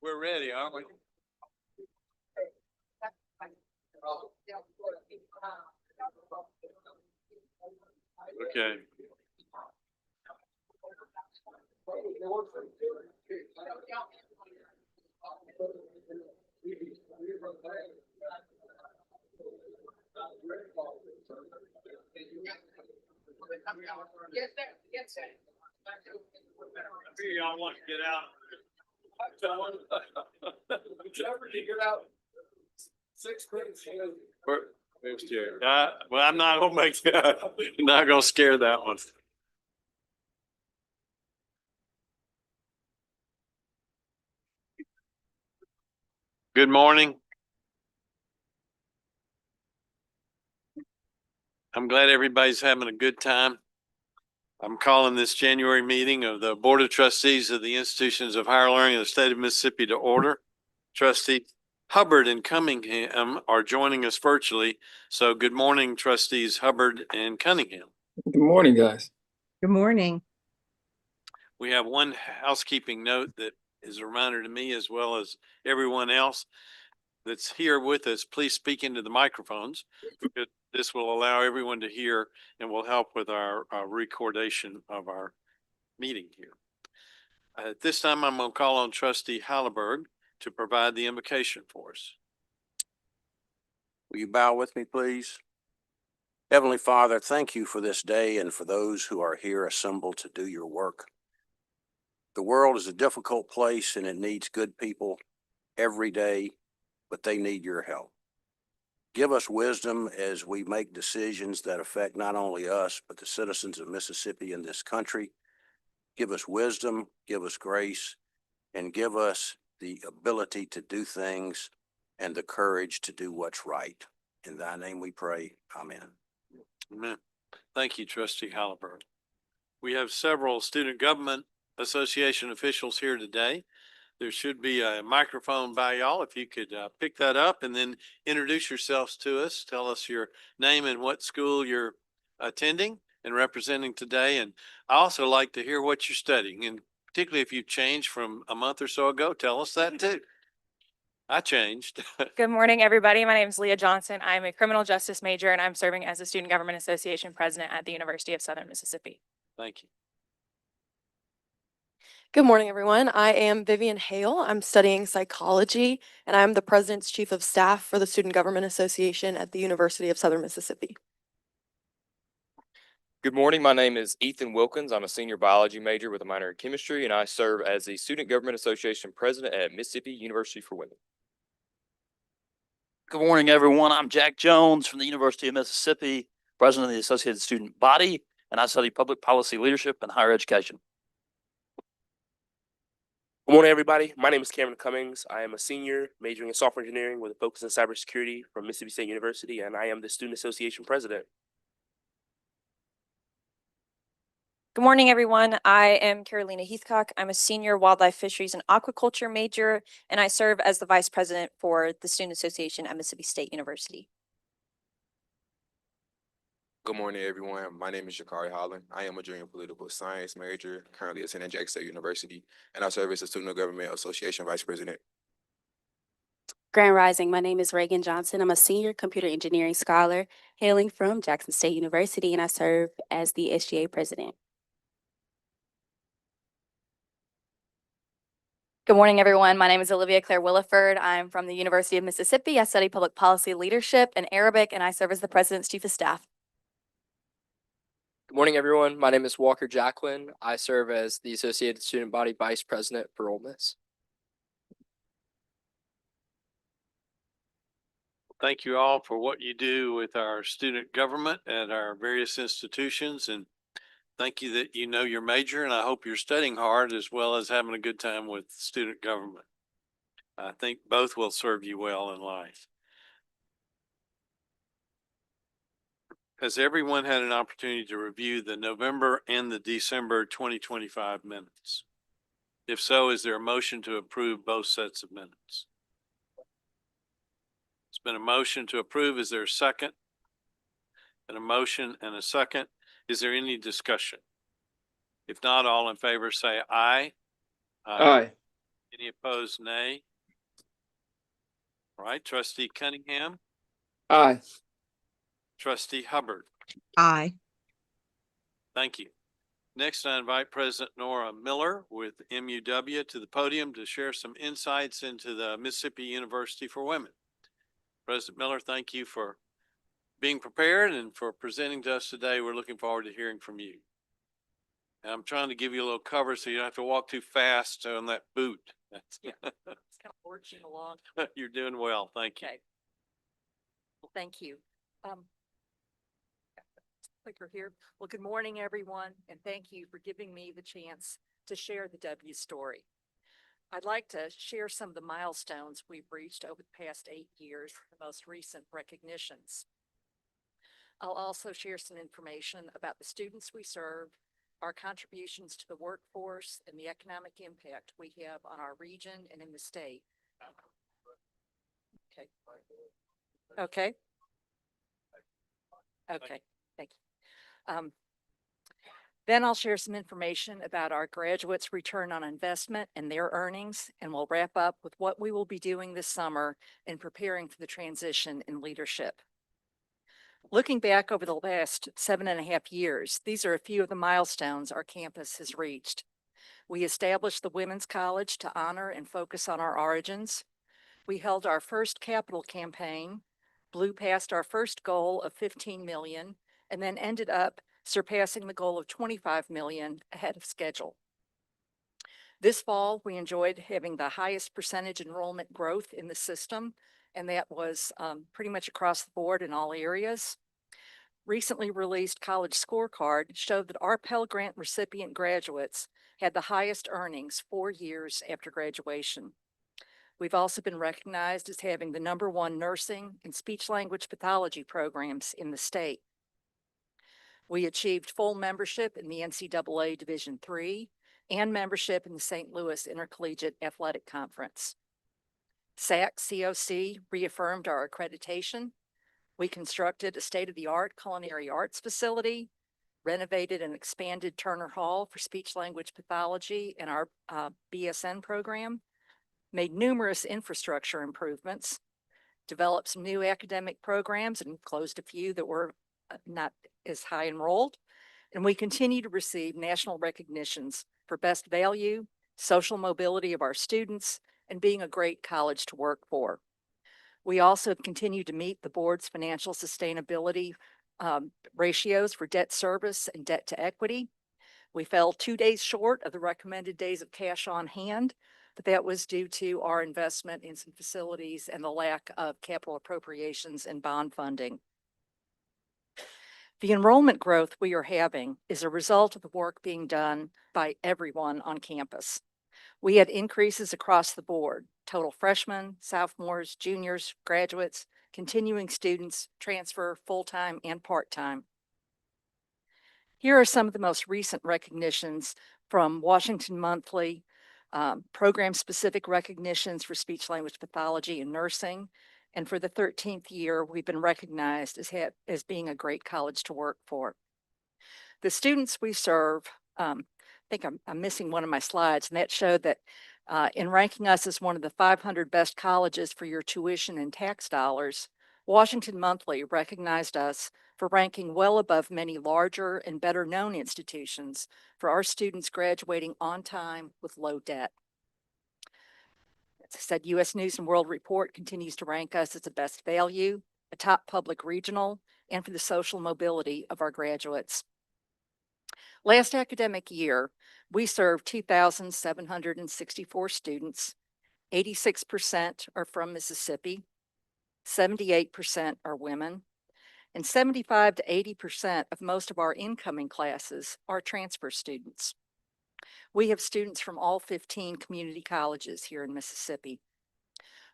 We're ready, aren't we? Okay. Yes, sir. Yes, sir. Y'all want to get out? Trevor, you get out. 6 minutes. Well, I'm not gonna make that. Not gonna scare that one. Good morning. I'm glad everybody's having a good time. I'm calling this January meeting of the Board of Trustees of the Institutions of Higher Learning in the State of Mississippi to order. Trustee Hubbard and Cunningham are joining us virtually. So good morning, Trustees Hubbard and Cunningham. Good morning, guys. Good morning. We have one housekeeping note that is a reminder to me as well as everyone else that's here with us. Please speak into the microphones. This will allow everyone to hear and will help with our recordation of our meeting here. At this time, I'm going to call on Trustee Halliburg to provide the invocation for us. Will you bow with me, please? Heavenly Father, thank you for this day and for those who are here assembled to do your work. The world is a difficult place and it needs good people every day, but they need your help. Give us wisdom as we make decisions that affect not only us, but the citizens of Mississippi and this country. Give us wisdom, give us grace, and give us the ability to do things and the courage to do what's right. In thy name we pray. Amen. Amen. Thank you, Trustee Halliburg. We have several Student Government Association officials here today. There should be a microphone by y'all. If you could pick that up and then introduce yourselves to us. Tell us your name and what school you're attending and representing today. And I also like to hear what you're studying, and particularly if you've changed from a month or so ago, tell us that too. I changed. Good morning, everybody. My name is Leah Johnson. I'm a criminal justice major, and I'm serving as a Student Government Association president at the University of Southern Mississippi. Thank you. Good morning, everyone. I am Vivian Hale. I'm studying psychology, and I'm the President's Chief of Staff for the Student Government Association at the University of Southern Mississippi. Good morning. My name is Ethan Wilkins. I'm a senior biology major with a minor in chemistry, and I serve as the Student Government Association president at Mississippi University for Women. Good morning, everyone. I'm Jack Jones from the University of Mississippi, president of the Associated Student Body, and I study public policy leadership and higher education. Good morning, everybody. My name is Cameron Cummings. I am a senior majoring in software engineering with a focus in cybersecurity from Mississippi State University, and I am the Student Association president. Good morning, everyone. I am Carolina Heathcock. I'm a senior wildlife fisheries and aquaculture major, and I serve as the vice president for the Student Association at Mississippi State University. Good morning, everyone. My name is Jakari Holland. I am a junior political science major, currently attending Jackson State University, and I serve as the Student Government Association vice president. Grand Rising. My name is Reagan Johnson. I'm a senior computer engineering scholar hailing from Jackson State University, and I serve as the SGA president. Good morning, everyone. My name is Olivia Claire Williford. I'm from the University of Mississippi. I study public policy leadership and Arabic, and I serve as the president's chief of staff. Good morning, everyone. My name is Walker Jacqueline. I serve as the Associated Student Body Vice President for Ole Miss. Thank you all for what you do with our student government at our various institutions, and thank you that you know your major, and I hope you're studying hard as well as having a good time with student government. I think both will serve you well in life. Has everyone had an opportunity to review the November and the December 2025 minutes? If so, is there a motion to approve both sets of minutes? It's been a motion to approve. Is there a second? And a motion and a second. Is there any discussion? If not, all in favor say aye. Aye. Any opposed, nay? All right, trustee Cunningham, Aye. trustee Hubbard. Aye. Thank you. Next, I invite President Nora Miller with MUW to the podium to share some insights into the Mississippi University for Women. President Miller, thank you for being prepared and for presenting to us today. We're looking forward to hearing from you. And I'm trying to give you a little cover so you don't have to walk too fast on that boot. It's kind of forging along. You're doing well. Thank you. Okay. Well, thank you. Clicker here. Well, good morning, everyone, and thank you for giving me the chance to share the W story. I'd like to share some of the milestones we've reached over the past 8 years, the most recent recognitions. I'll also share some information about the students we serve, our contributions to the workforce, and the economic impact we have on our region and in the state. Okay. Okay. Okay, thank you. Then I'll share some information about our graduates' return on investment and their earnings, and we'll wrap up with what we will be doing this summer in preparing for the transition in leadership. Looking back over the last 7.5 years, these are a few of the milestones our campus has reached. We established the Women's College to honor and focus on our origins. We held our first capital campaign, blew past our first goal of 15 million, and then ended up surpassing the goal of 25 million ahead of schedule. This fall, we enjoyed having the highest percentage enrollment growth in the system, and that was pretty much across the board in all areas. Recently released college scorecard showed that our Pell Grant recipient graduates had the highest earnings 4 years after graduation. We've also been recognized as having the #1 nursing and speech language pathology programs in the state. We achieved full membership in the NCAA Division III and membership in the St. Louis Intercollegiate Athletic Conference. SAC-COC reaffirmed our accreditation. We constructed a state-of-the-art culinary arts facility, renovated and expanded Turner Hall for speech language pathology and our BSN program, made numerous infrastructure improvements, developed some new academic programs and closed a few that were not as high enrolled. And we continue to receive national recognitions for best value, social mobility of our students, and being a great college to work for. We also have continued to meet the board's financial sustainability ratios for debt service and debt to equity. We fell 2 days short of the recommended days of cash on hand, but that was due to our investment in some facilities and the lack of capital appropriations and bond funding. The enrollment growth we are having is a result of the work being done by everyone on campus. We had increases across the board: total freshmen, sophomores, juniors, graduates, continuing students, transfer, full-time, and part-time. Here are some of the most recent recognitions from Washington Monthly, program-specific recognitions for speech language pathology and nursing. And for the 13th year, we've been recognized as being a great college to work for. The students we serve, I think I'm missing one of my slides, and that showed that in ranking us as one of the 500 best colleges for your tuition and tax dollars, Washington Monthly recognized us for ranking well above many larger and better known institutions for our students graduating on time with low debt. As I said, U.S. News and World Report continues to rank us as the best value, a top public regional, and for the social mobility of our graduates. Last academic year, we served 2,764 students. 86% are from Mississippi, 78% are women, and 75 to 80% of most of our incoming classes are transfer students. We have students from all 15 community colleges here in Mississippi.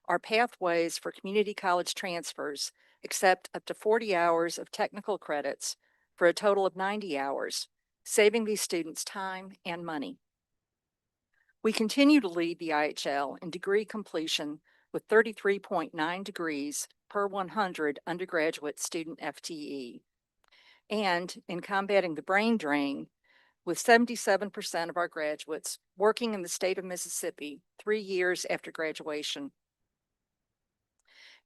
Our pathways for community college transfers accept up to 40 hours of technical credits for a total of 90 hours, saving these students time and money. We continue to lead the IHL in degree completion with 33.9 degrees per 100 undergraduate student FTE. And in combating the brain drain, with 77% of our graduates working in the state of Mississippi 3 years after graduation.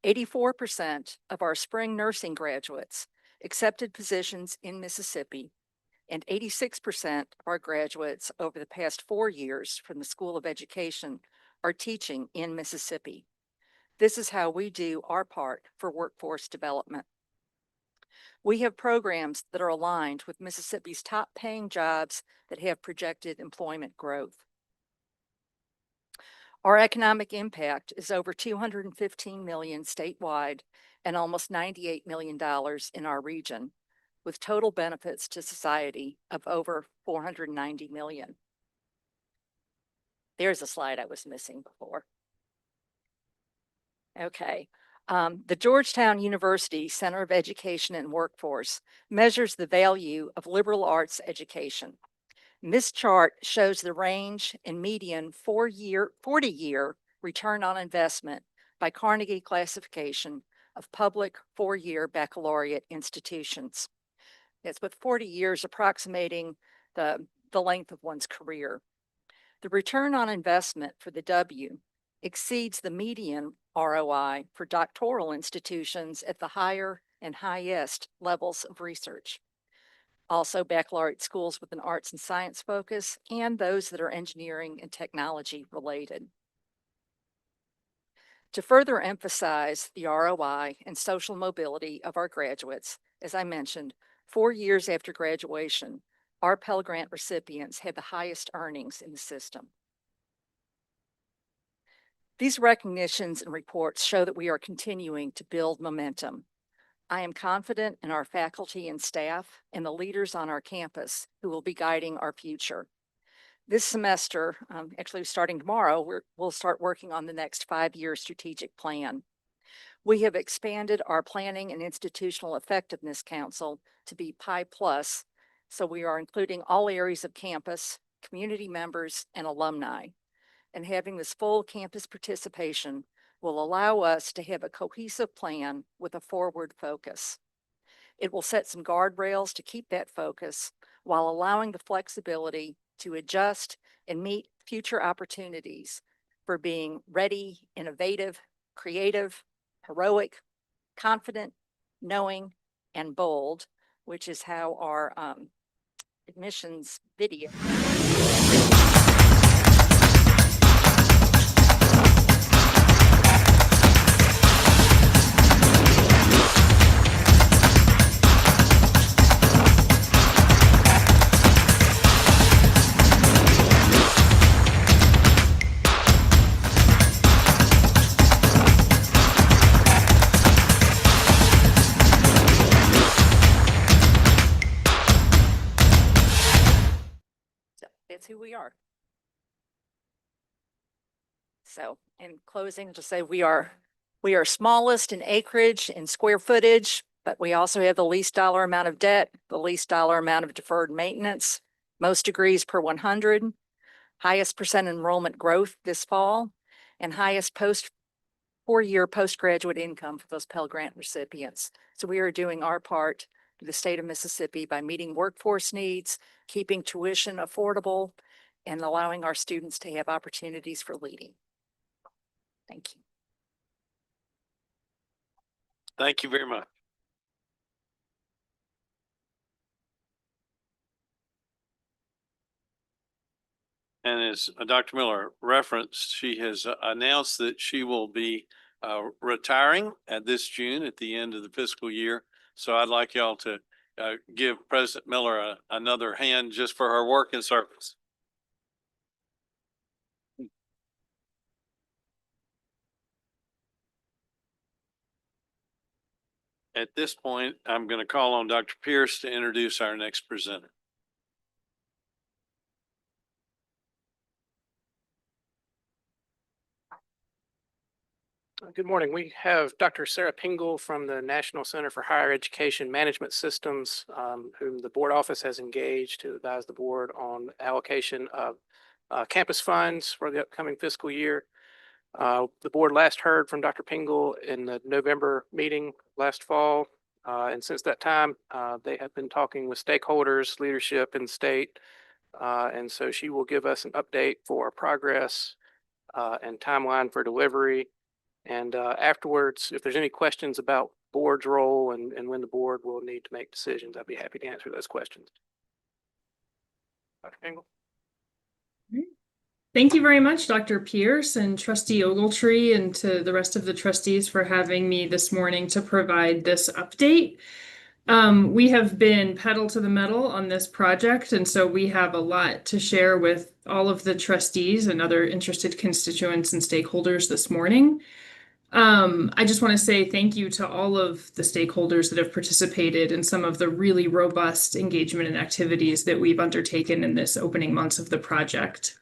84% of our spring nursing graduates accepted positions in Mississippi, and 86% of our graduates over the past 4 years from the School of Education are teaching in Mississippi. This is how we do our part for workforce development. We have programs that are aligned with Mississippi's top paying jobs that have projected employment growth. Our economic impact is over $215 million statewide and almost $98 million in our region, with total benefits to society of over $490 million. There's a slide I was missing before. Okay. The Georgetown University Center of Education and Workforce measures the value of liberal arts education. And this chart shows the range and median 40-year return on investment by Carnegie classification of public 4-year baccalaureate institutions. It's with 40 years approximating the length of one's career. The return on investment for the W exceeds the median ROI for doctoral institutions at the higher and highest levels of research. Also, baccalaureate schools with an arts and science focus, and those that are engineering and technology related. To further emphasize the ROI and social mobility of our graduates, as I mentioned, 4 years after graduation, our Pell Grant recipients had the highest earnings in the system. These recognitions and reports show that we are continuing to build momentum. I am confident in our faculty and staff and the leaders on our campus who will be guiding our future. This semester, actually starting tomorrow, we'll start working on the next 5-year strategic plan. We have expanded our Planning and Institutional Effectiveness Council to be PI Plus, so we are including all areas of campus, community members, and alumni. And having this full campus participation will allow us to have a cohesive plan with a forward focus. It will set some guardrails to keep that focus while allowing the flexibility to adjust and meet future opportunities for being ready, innovative, creative, heroic, confident, knowing, and bold, which is how our admissions video. That's who we are. So in closing, to say we are smallest in acreage and square footage, but we also have the least dollar amount of debt, the least dollar amount of deferred maintenance, most degrees per 100, highest percent enrollment growth this fall, and highest 4-year postgraduate income for those Pell Grant recipients. So we are doing our part to the state of Mississippi by meeting workforce needs, keeping tuition affordable, and allowing our students to have opportunities for leading. Thank you. Thank you very much. And as Dr. Miller referenced, she has announced that she will be retiring this June at the end of the fiscal year. So I'd like y'all to give President Miller another hand just for her work and service. At this point, I'm going to call on Dr. Pierce to introduce our next presenter. Good morning. We have Dr. Sarah Pingle from the National Center for Higher Education Management Systems, whom the board office has engaged to advise the board on allocation of campus funds for the upcoming fiscal year. The board last heard from Dr. Pingle in the November meeting last fall. And since that time, they have been talking with stakeholders, leadership in the state, And so she will give us an update for progress and timeline for delivery. And afterwards, if there's any questions about board's role and when the board will need to make decisions, I'd be happy to answer those questions. Dr. Engel? Thank you very much, Dr. Pierce and Trustee Ogletree, and to the rest of the trustees for having me this morning to provide this update. We have been pedal to the metal on this project, and so we have a lot to share with all of the trustees and other interested constituents and stakeholders this morning. I just want to say thank you to all of the stakeholders that have participated in some of the really robust engagement and activities that we've undertaken in this opening months of the project.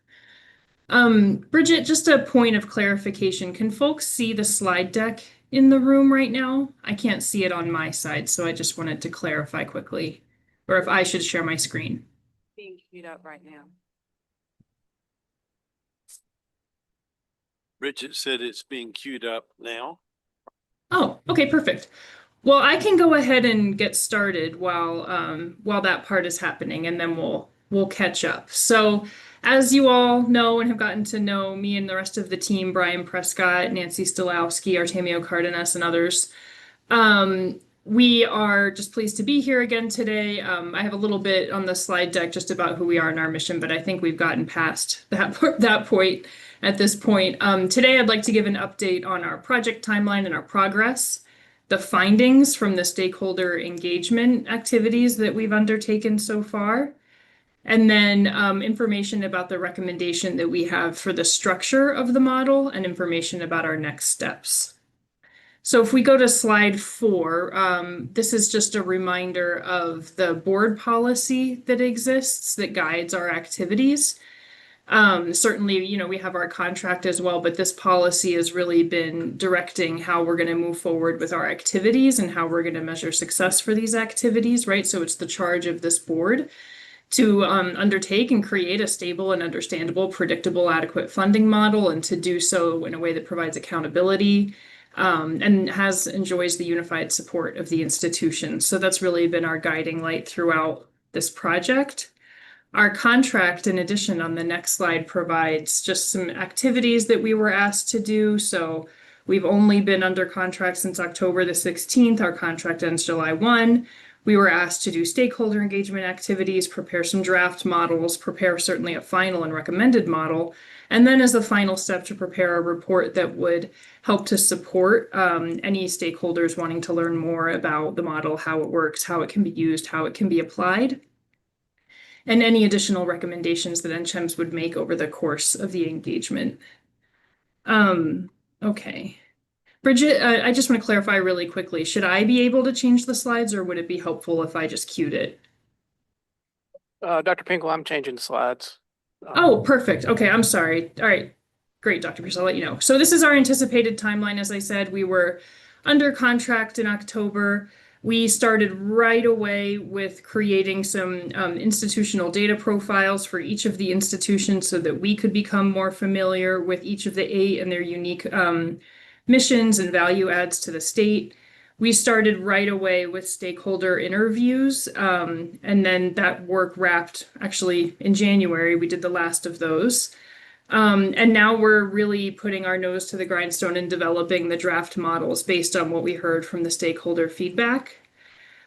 Bridget, just a point of clarification. Can folks see the slide deck in the room right now? I can't see it on my side, so I just wanted to clarify quickly, or if I should share my screen. Being queued up right now. Bridget said it's being queued up now. Oh, okay, perfect. Well, I can go ahead and get started while that part is happening, and then we'll catch up. So, as you all know and have gotten to know me and the rest of the team, Brian Prescott, Nancy Stolowski, Artemio Cardenas, and others, we are just pleased to be here again today. I have a little bit on the slide deck just about who we are and our mission, but I think we've gotten past that point at this point. Today, I'd like to give an update on our project timeline and our progress, the findings from the stakeholder engagement activities that we've undertaken so far, and then information about the recommendation that we have for the structure of the model and information about our next steps. So if we go to slide 4, this is just a reminder of the board policy that exists that guides our activities. Certainly, we have our contract as well, but this policy has really been directing how we're going to move forward with our activities and how we're going to measure success for these activities, right? So it's the charge of this board to undertake and create a stable and understandable, predictable, adequate funding model, and to do so in a way that provides accountability and enjoys the unified support of the institution. So that's really been our guiding light throughout this project. Our contract, in addition, on the next slide, provides just some activities that we were asked to do. So we've only been under contract since October the 16th. Our contract ends July 1. We were asked to do stakeholder engagement activities, prepare some draft models, prepare certainly a final and recommended model, and then as a final step to prepare a report that would help to support any stakeholders wanting to learn more about the model, how it works, how it can be used, how it can be applied, and any additional recommendations that NCHEMS would make over the course of the engagement. Okay. Bridget, I just want to clarify really quickly. Should I be able to change the slides, or would it be helpful if I just queued it? Dr. Pinkel, I'm changing the slides. Oh, perfect. Okay, I'm sorry. All right. Great, Dr. Pierce, I'll let you know. So this is our anticipated timeline. As I said, we were under contract in October. We started right away with creating some institutional data profiles for each of the institutions so that we could become more familiar with each of the 8 and their unique missions and value adds to the state. We started right away with stakeholder interviews, and then that work wrapped actually in January. We did the last of those. And now we're really putting our nose to the grindstone and developing the draft models based on what we heard from the stakeholder feedback.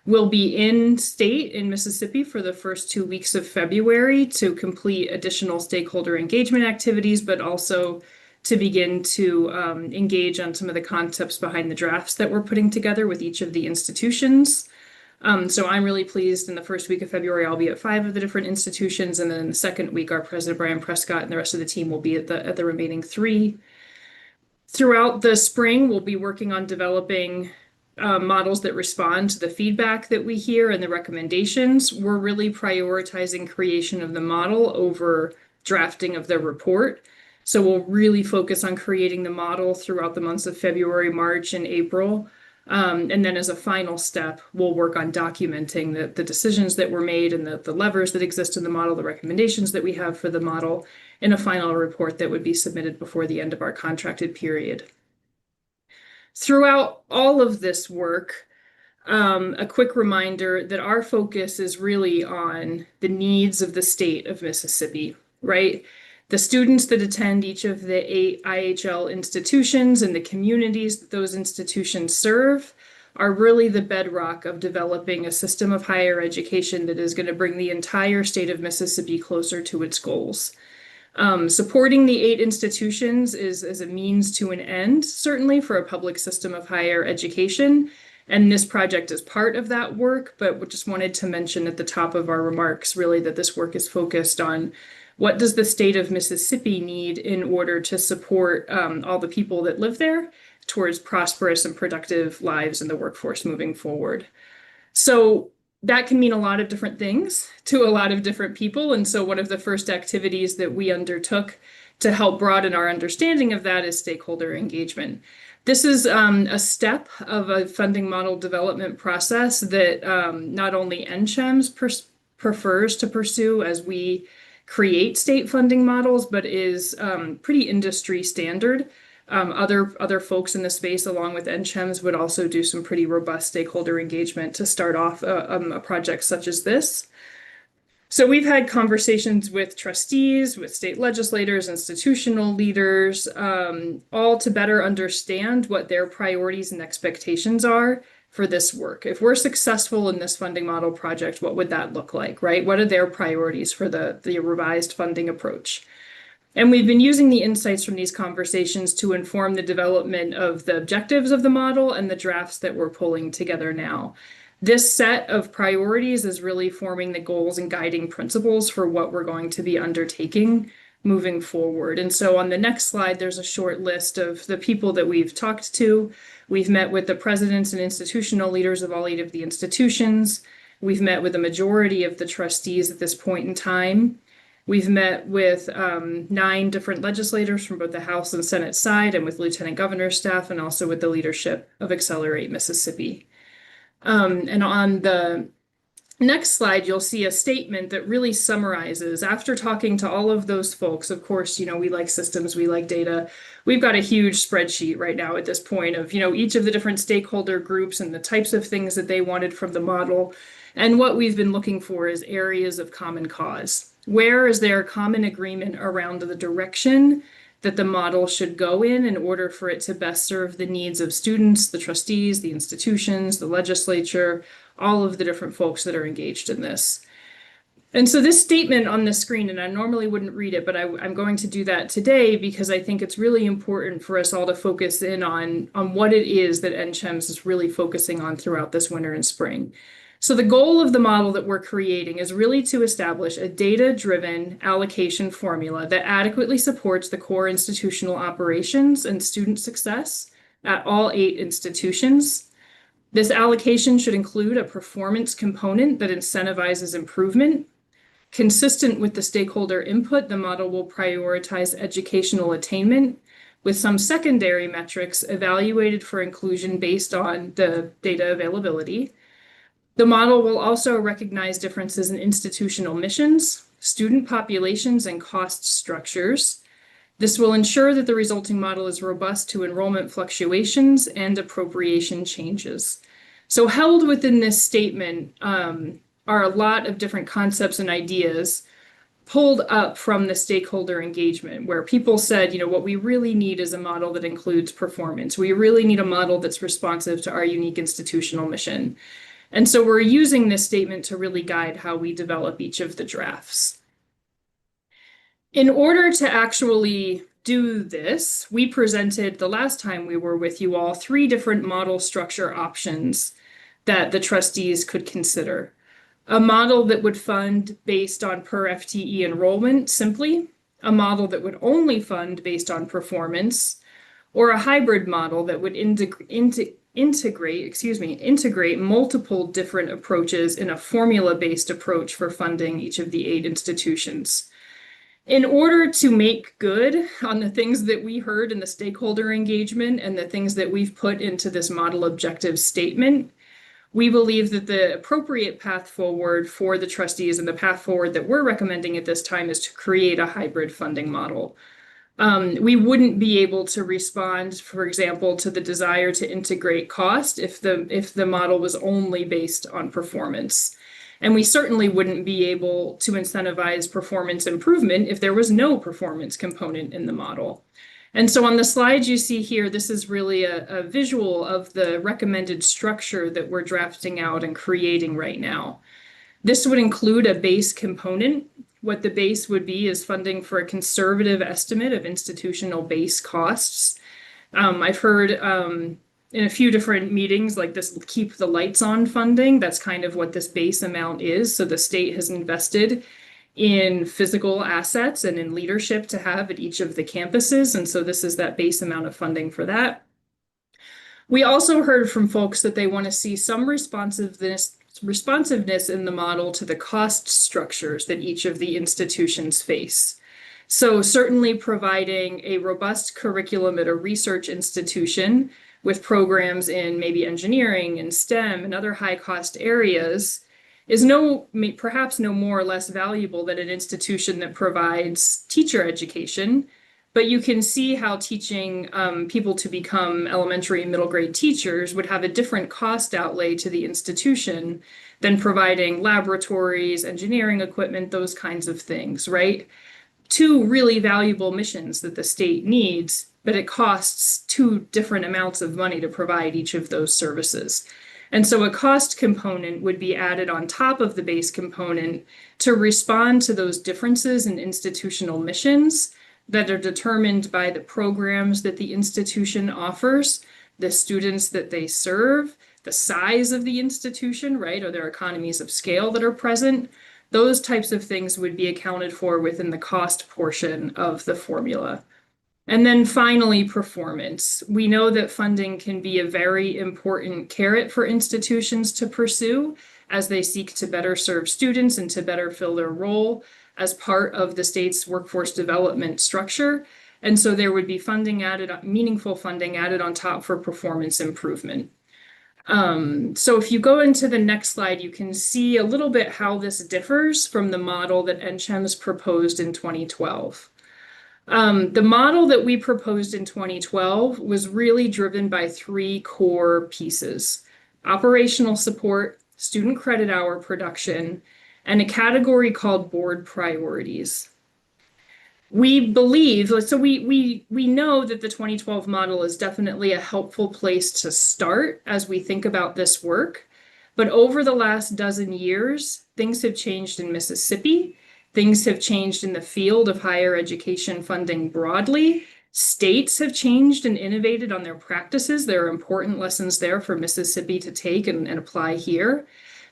We'll be in state in Mississippi for the first 2 weeks of February to complete additional stakeholder engagement activities, but also to begin to engage on some of the concepts behind the drafts that we're putting together with each of the institutions. So I'm really pleased. In the first week of February, I'll be at 5 of the different institutions, and then in the second week, our president, Brian Prescott, and the rest of the team will be at the remaining 3. Throughout the spring, we'll be working on developing models that respond to the feedback that we hear and the recommendations. We're really prioritizing creation of the model over drafting of the report. So we'll really focus on creating the model throughout the months of February, March, and April. And then as a final step, we'll work on documenting the decisions that were made and the levers that exist in the model, the recommendations that we have for the model, in a final report that would be submitted before the end of our contracted period. Throughout all of this work, a quick reminder that our focus is really on the needs of the state of Mississippi, right? The students that attend each of the 8 IHL institutions and the communities that those institutions serve are really the bedrock of developing a system of higher education that is going to bring the entire state of Mississippi closer to its goals. Supporting the 8 institutions is as a means to an end, certainly for a public system of higher education. And this project is part of that work, but we just wanted to mention at the top of our remarks, really, that this work is focused on what does the state of Mississippi need in order to support all the people that live there towards prosperous and productive lives in the workforce moving forward. So that can mean a lot of different things to a lot of different people. And so one of the first activities that we undertook to help broaden our understanding of that is stakeholder engagement. This is a step of a funding model development process that not only NCHEMS prefers to pursue as we create state funding models, but is pretty industry standard. Other folks in the space, along with NCHEMS, would also do some pretty robust stakeholder engagement to start off a project such as this. So we've had conversations with trustees, with state legislators, institutional leaders, all to better understand what their priorities and expectations are for this work. If we're successful in this funding model project, what would that look like, right? What are their priorities for the revised funding approach? And we've been using the insights from these conversations to inform the development of the objectives of the model and the drafts that we're pulling together now. This set of priorities is really forming the goals and guiding principles for what we're going to be undertaking moving forward. And so on the next slide, there's a short list of the people that we've talked to. We've met with the presidents and institutional leaders of all 8 of the institutions. We've met with the majority of the trustees at this point in time. We've met with 9 different legislators from both the House and Senate side, and with Lieutenant Governor's staff, and also with the leadership of Accelerate Mississippi. And on the next slide, you'll see a statement that really summarizes, after talking to all of those folks, of course, we like systems, we like data. We've got a huge spreadsheet right now at this point of, each of the different stakeholder groups and the types of things that they wanted from the model. And what we've been looking for is areas of common cause. Where is there common agreement around the direction that the model should go in order for it to best serve the needs of students, the trustees, the institutions, the legislature, all of the different folks that are engaged in this. And so this statement on the screen, and I normally wouldn't read it, but I'm going to do that today because I think it's really important for us all to focus in on what it is that NCHEMS is really focusing on throughout this winter and spring. So the goal of the model that we're creating is really to establish a data-driven allocation formula that adequately supports the core institutional operations and student success at all 8 institutions. This allocation should include a performance component that incentivizes improvement. Consistent with the stakeholder input, the model will prioritize educational attainment, with some secondary metrics evaluated for inclusion based on the data availability. The model will also recognize differences in institutional missions, student populations, and cost structures. This will ensure that the resulting model is robust to enrollment fluctuations and appropriation changes. So held within this statement are a lot of different concepts and ideas pulled up from the stakeholder engagement, where people said, what we really need is a model that includes performance. We really need a model that's responsive to our unique institutional mission. And so we're using this statement to really guide how we develop each of the drafts. In order to actually do this, we presented the last time we were with you all 3 different model structure options that the trustees could consider. A model that would fund based on per FTE enrollment simply, a model that would only fund based on performance, or a hybrid model that would integrate multiple different approaches in a formula-based approach for funding each of the 8 institutions. In order to make good on the things that we heard in the stakeholder engagement and the things that we've put into this model objective statement, we believe that the appropriate path forward for the trustees and the path forward that we're recommending at this time is to create a hybrid funding model. We wouldn't be able to respond, for example, to the desire to integrate cost if the model was only based on performance. And we certainly wouldn't be able to incentivize performance improvement if there was no performance component in the model. And so on the slide you see here, this is really a visual of the recommended structure that we're drafting out and creating right now. This would include a base component. What the base would be is funding for a conservative estimate of institutional base costs. I've heard in a few different meetings like this keep the lights on funding. That's kind of what this base amount is. So the state has invested in physical assets and in leadership to have at each of the campuses. And so this is that base amount of funding for that. We also heard from folks that they want to see some responsiveness in the model to the cost structures that each of the institutions face. So certainly providing a robust curriculum at a research institution with programs in maybe engineering and STEM and other high cost areas is perhaps no more or less valuable than an institution that provides teacher education. But you can see how teaching people to become elementary and middle grade teachers would have a different cost outlay to the institution than providing laboratories, engineering equipment, those kinds of things, right? Two really valuable missions that the state needs, but it costs two different amounts of money to provide each of those services. And so a cost component would be added on top of the base component to respond to those differences in institutional missions that are determined by the programs that the institution offers, the students that they serve, the size of the institution, right? Are there economies of scale that are present? Those types of things would be accounted for within the cost portion of the formula. And then finally, performance. We know that funding can be a very important carrot for institutions to pursue as they seek to better serve students and to better fill their role as part of the state's workforce development structure. And so there would be funding added, meaningful funding added on top for performance improvement. So if you go into the next slide, you can see a little bit how this differs from the model that NCHEMS proposed in 2012. The model that we proposed in 2012 was really driven by three core pieces: operational support, student credit hour production, and a category called board priorities. We believe, so we know that the 2012 model is definitely a helpful place to start as we think about this work. But over the last dozen years, things have changed in Mississippi. Things have changed in the field of higher education funding broadly. States have changed and innovated on their practices. There are important lessons there for Mississippi to take and apply here.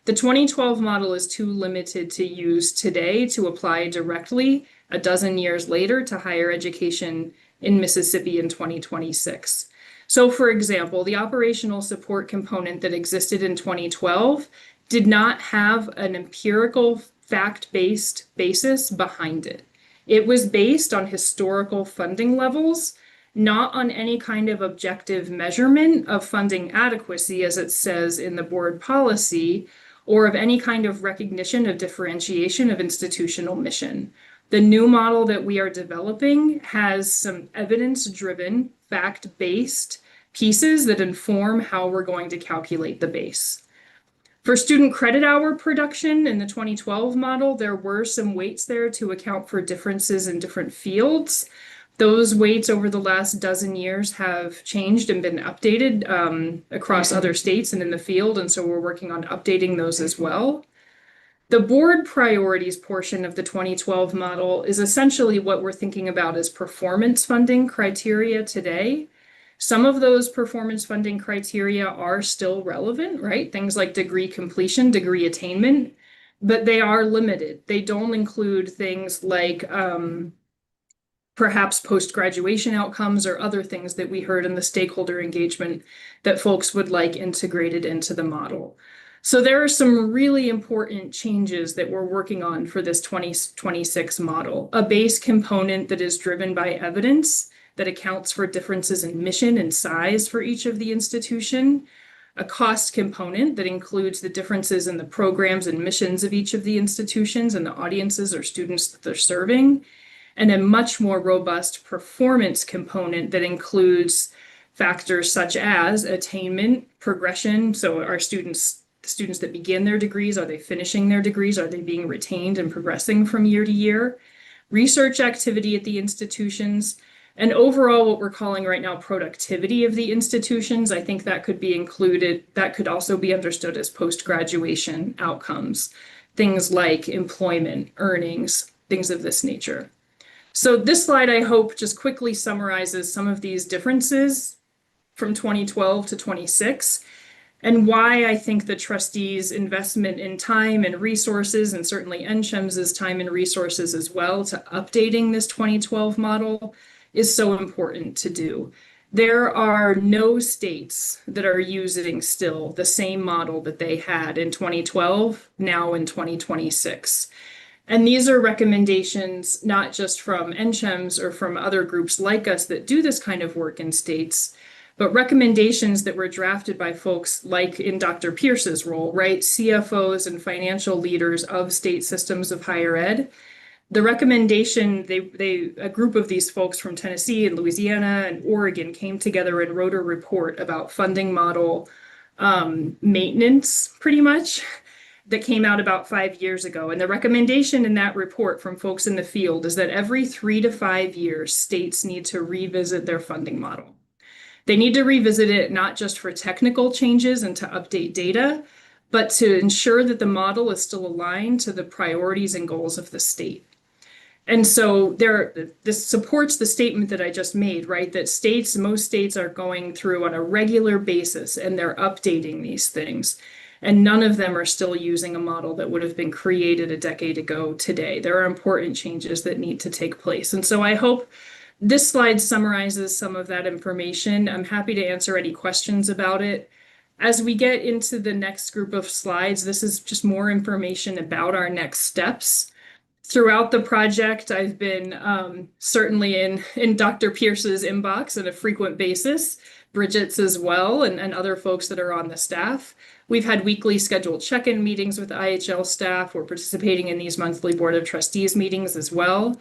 The 2012 model is too limited to use today to apply directly a dozen years later to higher education in Mississippi in 2026. So for example, the operational support component that existed in 2012 did not have an empirical fact-based basis behind it. It was based on historical funding levels, not on any kind of objective measurement of funding adequacy, as it says in the board policy, or of any kind of recognition of differentiation of institutional mission. The new model that we are developing has some evidence-driven, fact-based pieces that inform how we're going to calculate the base. For student credit hour production in the 2012 model, there were some weights there to account for differences in different fields. Those weights over the last dozen years have changed and been updated across other states and in the field, and so we're working on updating those as well. The board priorities portion of the 2012 model is essentially what we're thinking about as performance funding criteria today. Some of those performance funding criteria are still relevant, right? Things like degree completion, degree attainment, but they are limited. They don't include things like perhaps post-graduation outcomes or other things that we heard in the stakeholder engagement that folks would like integrated into the model. So there are some really important changes that we're working on for this 2026 model. A base component that is driven by evidence that accounts for differences in mission and size for each of the institution. A cost component that includes the differences in the programs and missions of each of the institutions and the audiences or students that they're serving. and a much more robust performance component that includes factors such as attainment, progression. So are students that begin their degrees, are they finishing their degrees? Are they being retained and progressing from year to year? Research activity at the institutions, and overall what we're calling right now productivity of the institutions. I think that could be included, that could also be understood as post-graduation outcomes, things like employment, earnings, things of this nature. So this slide, I hope, just quickly summarizes some of these differences from 2012 to 26 and why I think the trustees' investment in time and resources, and certainly NCHEMS's time and resources as well, to updating this 2012 model is so important to do. There are no states that are using still the same model that they had in 2012, now in 2026. And these are recommendations not just from NCHEMS or from other groups like us that do this kind of work in states, but recommendations that were drafted by folks like in Dr. Pierce's role, right? CFOs and financial leaders of state systems of higher ed. The recommendation, a group of these folks from Tennessee and Louisiana and Oregon came together and wrote a report about funding model maintenance, pretty much, that came out about 5 years ago. And the recommendation in that report from folks in the field is that every 3 to 5 years, states need to revisit their funding model. They need to revisit it not just for technical changes and to update data, but to ensure that the model is still aligned to the priorities and goals of the state. And so this supports the statement that I just made, right? That most states are going through on a regular basis and they're updating these things. And none of them are still using a model that would have been created a decade ago today. There are important changes that need to take place. And so I hope this slide summarizes some of that information. I'm happy to answer any questions about it. As we get into the next group of slides, this is just more information about our next steps. Throughout the project, I've been certainly in Dr. Pierce's inbox on a frequent basis, Bridget's as well, and other folks that are on the staff. We've had weekly scheduled check-in meetings with IHL staff. We're participating in these monthly Board of Trustees meetings as well.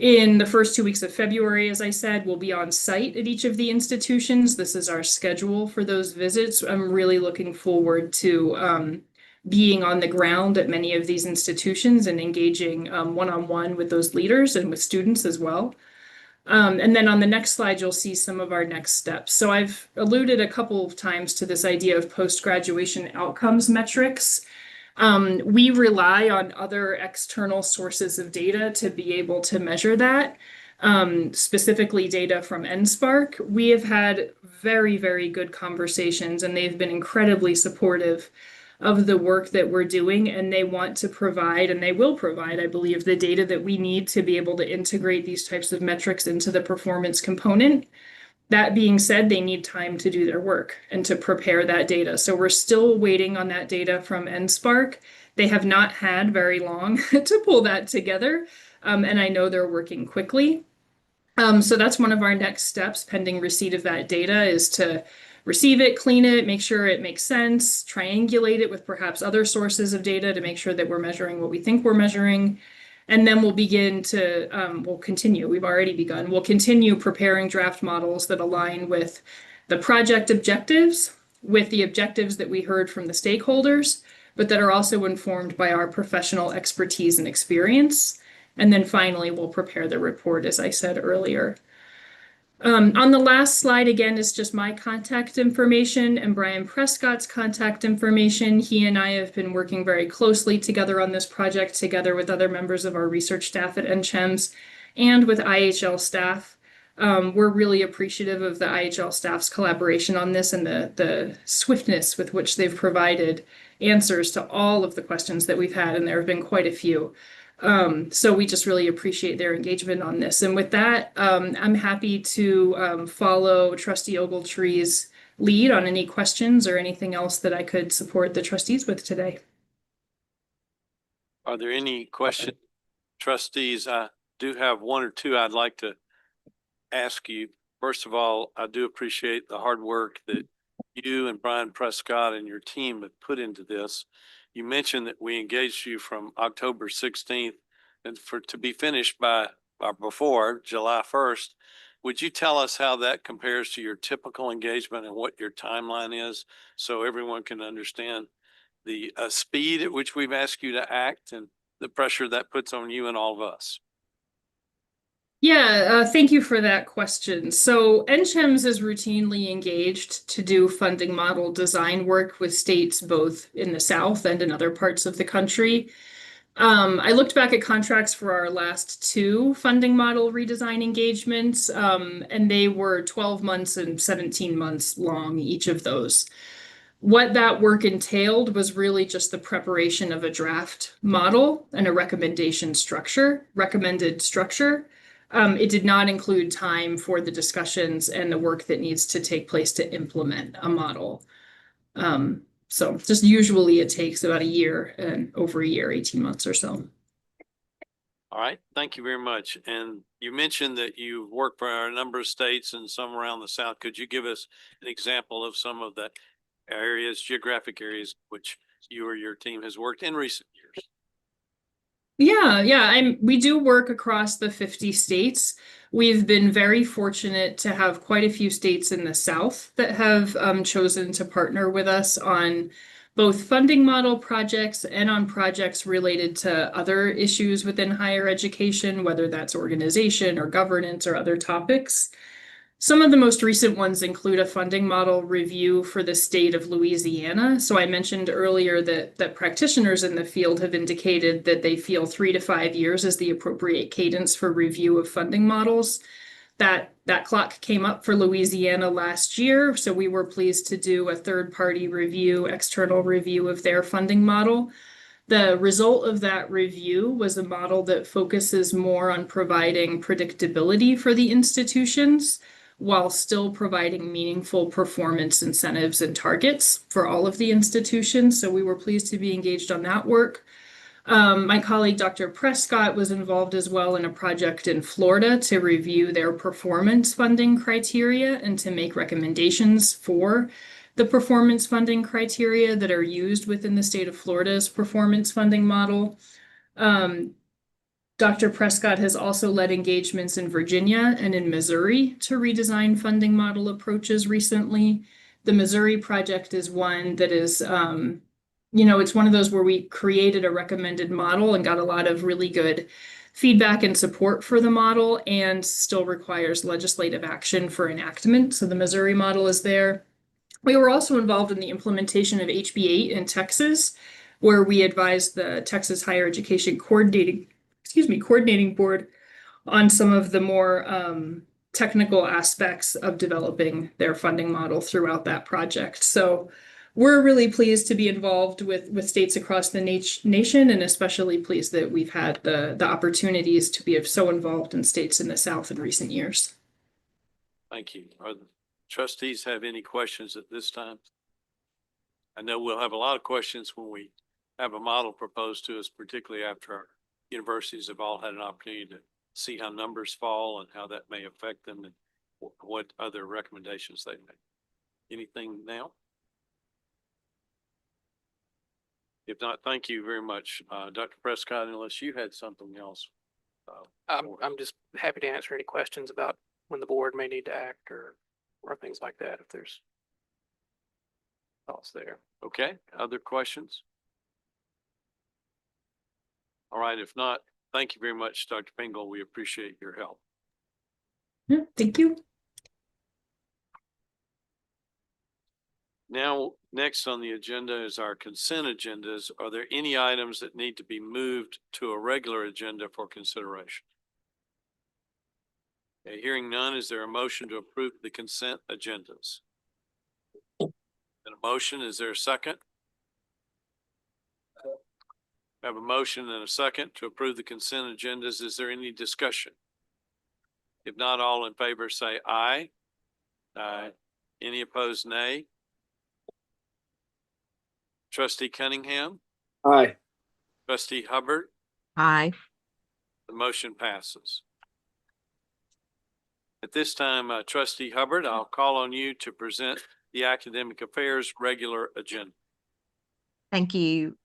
In the first 2 weeks of February, as I said, we'll be on site at each of the institutions. This is our schedule for those visits. I'm really looking forward to being on the ground at many of these institutions and engaging one-on-one with those leaders and with students as well. And then on the next slide, you'll see some of our next steps. So I've alluded a couple of times to this idea of post-graduation outcomes metrics. We rely on other external sources of data to be able to measure that, specifically data from NSPARC. We have had very, very good conversations, and they've been incredibly supportive of the work that we're doing, and they want to provide, and they will provide, I believe, the data that we need to be able to integrate these types of metrics into the performance component. That being said, they need time to do their work and to prepare that data. So we're still waiting on that data from NSPARC. They have not had very long to pull that together, and I know they're working quickly. So that's one of our next steps pending receipt of that data, is to receive it, clean it, make sure it makes sense, triangulate it with perhaps other sources of data to make sure that we're measuring what we think we're measuring. And then we'll begin to, we'll continue, we've already begun, we'll continue preparing draft models that align with the project objectives, with the objectives that we heard from the stakeholders, but that are also informed by our professional expertise and experience. And then finally, we'll prepare the report, as I said earlier. On the last slide, again, is just my contact information and Brian Prescott's contact information. He and I have been working very closely together on this project, together with other members of our research staff at NCHEMS and with IHL staff. We're really appreciative of the IHL staff's collaboration on this and the swiftness with which they've provided answers to all of the questions that we've had, and there have been quite a few. So we just really appreciate their engagement on this. And with that, I'm happy to follow Trustee Ogletree's lead on any questions or anything else that I could support the trustees with today. Are there any questions? Trustees, I do have one or two I'd like to ask you. First of all, I do appreciate the hard work that you and Brian Prescott and your team have put into this. You mentioned that we engaged you from October 16th and to be finished by before July 1st. Would you tell us how that compares to your typical engagement and what your timeline is so everyone can understand the speed at which we've asked you to act and the pressure that puts on you and all of us? Yeah, thank you for that question. So NCHEMS is routinely engaged to do funding model design work with states both in the South and in other parts of the country. I looked back at contracts for our last two funding model redesign engagements, and they were 12 months and 17 months long, each of those. What that work entailed was really just the preparation of a draft model and a recommended structure. It did not include time for the discussions and the work that needs to take place to implement a model. So just usually it takes about a year and over a year, 18 months or so. All right, thank you very much. And you mentioned that you work for a number of states and some around the South. Could you give us an example of some of the areas, geographic areas, which you or your team has worked in recent years? Yeah, we do work across the 50 states. We've been very fortunate to have quite a few states in the South that have chosen to partner with us on both funding model projects and on projects related to other issues within higher education, whether that's organization or governance or other topics. Some of the most recent ones include a funding model review for the state of Louisiana. So I mentioned earlier that practitioners in the field have indicated that they feel 3 to 5 years is the appropriate cadence for review of funding models. That clock came up for Louisiana last year, so we were pleased to do a third-party review, external review of their funding model. The result of that review was a model that focuses more on providing predictability for the institutions, while still providing meaningful performance incentives and targets for all of the institutions. So we were pleased to be engaged on that work. My colleague, Dr. Prescott, was involved as well in a project in Florida to review their performance funding criteria and to make recommendations for the performance funding criteria that are used within the state of Florida's performance funding model. Dr. Prescott has also led engagements in Virginia and in Missouri to redesign funding model approaches recently. The Missouri project is one that is, it's one of those where we created a recommended model and got a lot of really good feedback and support for the model, and still requires legislative action for enactment. So the Missouri model is there. We were also involved in the implementation of HB 8 in Texas, where we advised the Texas Higher Education Coordinating Board on some of the more technical aspects of developing their funding model throughout that project. So we're really pleased to be involved with states across the nation, and especially pleased that we've had the opportunities to be so involved in states in the South in recent years. Thank you. Are the trustees have any questions at this time? I know we'll have a lot of questions when we have a model proposed to us, particularly after our universities have all had an opportunity to see how numbers fall and how that may affect them and what other recommendations they make. Anything now? If not, thank you very much, Dr. Prescott, unless you had something else. I'm just happy to answer any questions about when the board may need to act or things like that, if there's thoughts there. Okay, other questions? All right, if not, thank you very much, Dr. Pingle. We appreciate your help. Yeah, thank you. Now, next on the agenda is our consent agendas. Are there any items that need to be moved to a regular agenda for consideration? Okay, hearing none, is there a motion to approve the consent agendas? And a motion, is there a second? I have a motion and a second to approve the consent agendas. Is there any discussion? If not, all in favor say aye. Aye. Any opposed, nay? Trustee Cunningham? Aye. Trustee Hubbard? Aye. The motion passes. At this time, Trustee Hubbard, I'll call on you to present the Academic Affairs regular agenda. Thank you.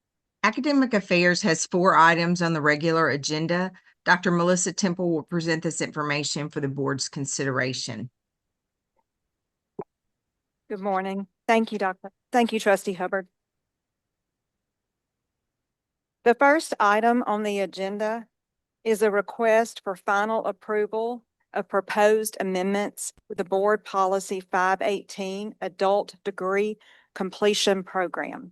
Academic Affairs has 4 items on the regular agenda. Dr. Melissa Temple will present this information for the board's consideration. Good morning. Thank you, Doctor. Thank you, Trustee Hubbard. The first item on the agenda is a request for final approval of proposed amendments to the Board Policy 518 Adult Degree Completion Program.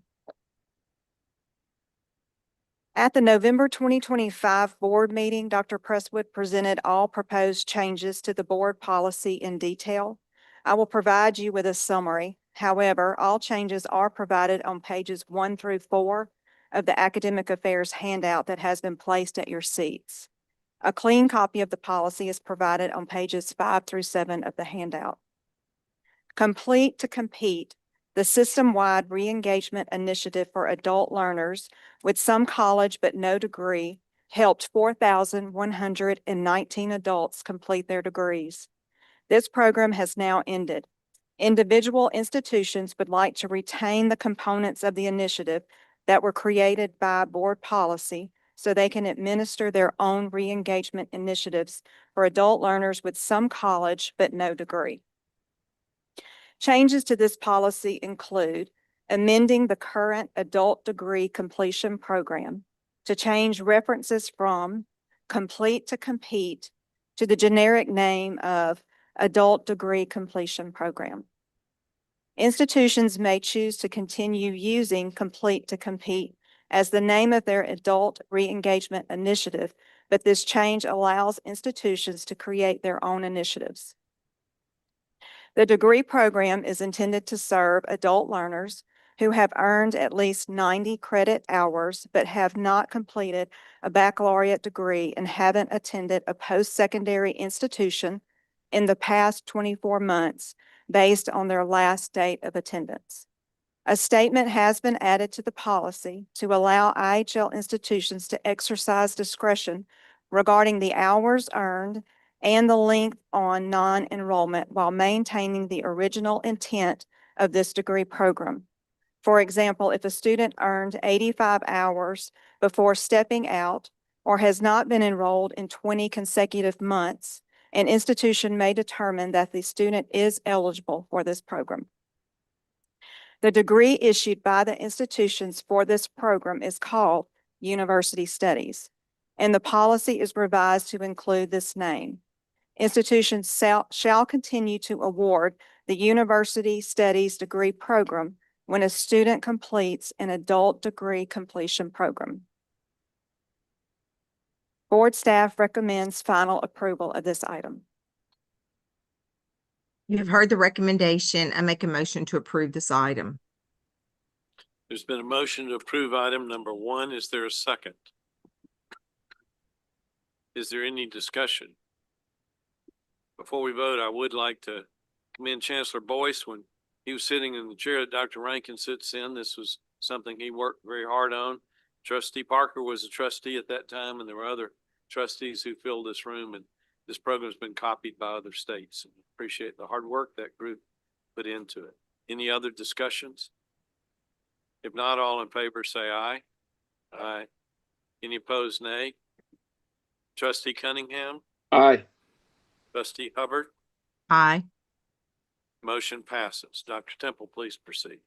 At the November 2025 board meeting, Dr. Presswood presented all proposed changes to the board policy in detail. I will provide you with a summary. However, all changes are provided on pages 1 through 4 of the Academic Affairs handout that has been placed at your seats. A clean copy of the policy is provided on pages 5 through 7 of the handout. Complete to Compete, the system-wide re-engagement initiative for adult learners with some college but no degree, helped 4,119 adults complete their degrees. This program has now ended. Individual institutions would like to retain the components of the initiative that were created by board policy so they can administer their own re-engagement initiatives for adult learners with some college but no degree. Changes to this policy include amending the current adult degree completion program to change references from Complete to Compete to the generic name of Adult Degree Completion Program. Institutions may choose to continue using Complete to Compete as the name of their adult re-engagement initiative, but this change allows institutions to create their own initiatives. The degree program is intended to serve adult learners who have earned at least 90 credit hours but have not completed a baccalaureate degree and haven't attended a post-secondary institution in the past 24 months based on their last date of attendance. A statement has been added to the policy to allow IHL institutions to exercise discretion regarding the hours earned and the length on non-enrollment while maintaining the original intent of this degree program. For example, if a student earned 85 hours before stepping out or has not been enrolled in 20 consecutive months, an institution may determine that the student is eligible for this program. The degree issued by the institutions for this program is called University Studies, and the policy is revised to include this name. Institutions shall continue to award the University Studies degree program when a student completes an adult degree completion program. Board staff recommends final approval of this item. You have heard the recommendation. I make a motion to approve this item. There's been a motion to approve item number 1. Is there a second? Is there any discussion? Before we vote, I would like to commend Chancellor Boyce. When he was sitting in the chair that Dr. Rankin sits in, this was something he worked very hard on. Trustee Parker was a trustee at that time, and there were other trustees who filled this room, and this program's been copied by other states. And appreciate the hard work that group put into it. Any other discussions? If not, all in favor say aye. Aye. Any opposed, nay? Trustee Cunningham? Aye. Trustee Hubbard? Aye. Motion passes. Dr. Temple, please proceed.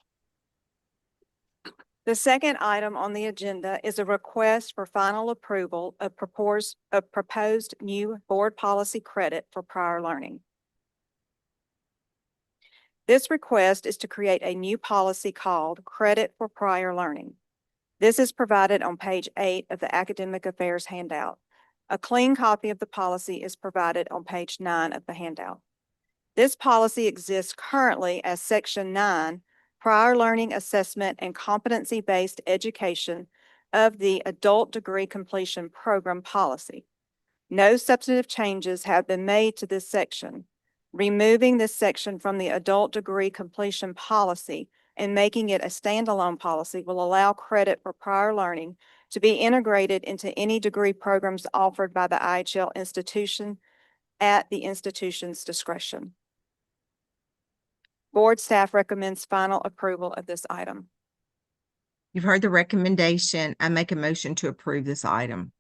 The second item on the agenda is a request for final approval of proposed new board policy credit for prior learning. This request is to create a new policy called Credit for Prior Learning. This is provided on page 8 of the Academic Affairs handout. A clean copy of the policy is provided on page 9 of the handout. This policy exists currently as Section 9, Prior Learning Assessment and Competency-Based Education of the Adult Degree Completion Program policy. No substantive changes have been made to this section. Removing this section from the adult degree completion policy and making it a standalone policy will allow credit for prior learning to be integrated into any degree programs offered by the IHL institution at the institution's discretion. Board staff recommends final approval of this item. You've heard the recommendation. I make a motion to approve this item.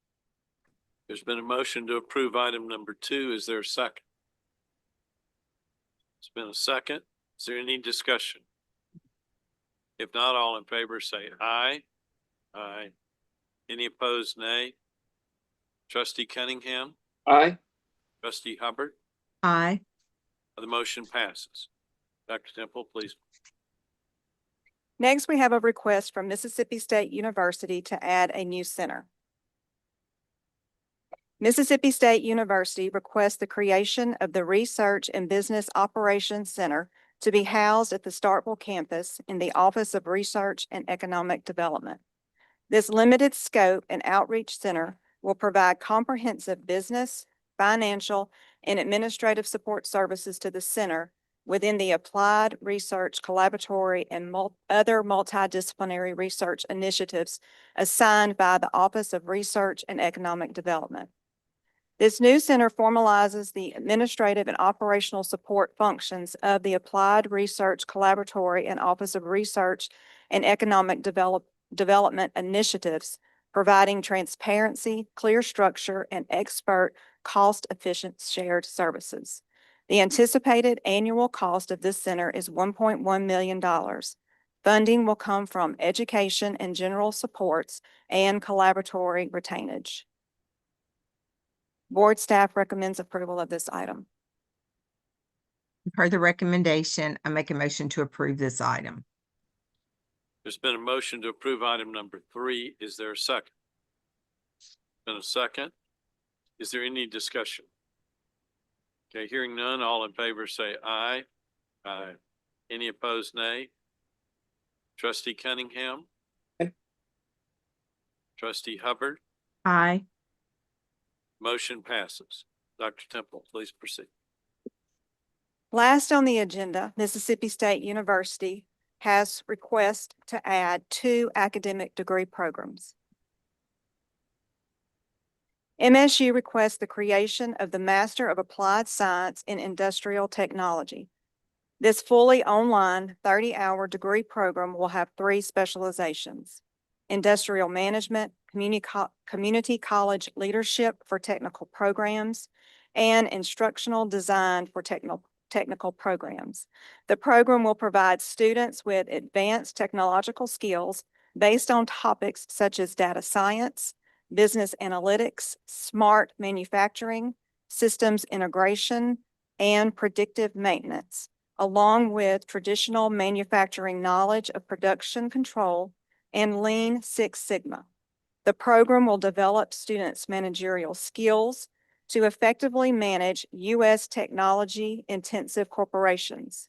There's been a motion to approve item number 2. Is there a second? It's been a second. Is there any discussion? If not, all in favor say aye. Aye. Any opposed, nay? Trustee Cunningham, Aye. trustee Hubbard, Aye. the motion passes. Dr. Temple, please. Next, we have a request from Mississippi State University to add a new center. Mississippi State University requests the creation of the Research and Business Operations Center to be housed at the Starkville campus in the Office of Research and Economic Development. This limited scope and outreach center will provide comprehensive business, financial, and administrative support services to the center within the applied research collaboratory and other multidisciplinary research initiatives assigned by the Office of Research and Economic Development. This new center formalizes the administrative and operational support functions of the Applied Research Collaboratory and Office of Research and Economic Development initiatives, providing transparency, clear structure, and expert, cost-efficient shared services. The anticipated annual cost of this center is $1.1 million. Funding will come from education and general supports and collaboratory retainage. Board staff recommends approval of this item. Per the recommendation, I make a motion to approve this item. There's been a motion to approve item number 3. Is there a second? Been a second. Is there any discussion? Okay, hearing none, all in favor say aye. Aye. Any opposed, nay? Trustee Cunningham? Aye. Trustee Hubbard? Aye. Motion passes. Dr. Temple, please proceed. Last on the agenda, Mississippi State University has request to add 2 academic degree programs. MSU requests the creation of the Master of Applied Science in Industrial Technology. This fully online 30-hour degree program will have 3 specializations: industrial management, community college leadership for technical programs, and instructional design for technical programs. The program will provide students with advanced technological skills based on topics such as data science, business analytics, smart manufacturing, systems integration, and predictive maintenance, along with traditional manufacturing knowledge of production control and Lean Six Sigma. The program will develop students' managerial skills to effectively manage U.S. technology-intensive corporations.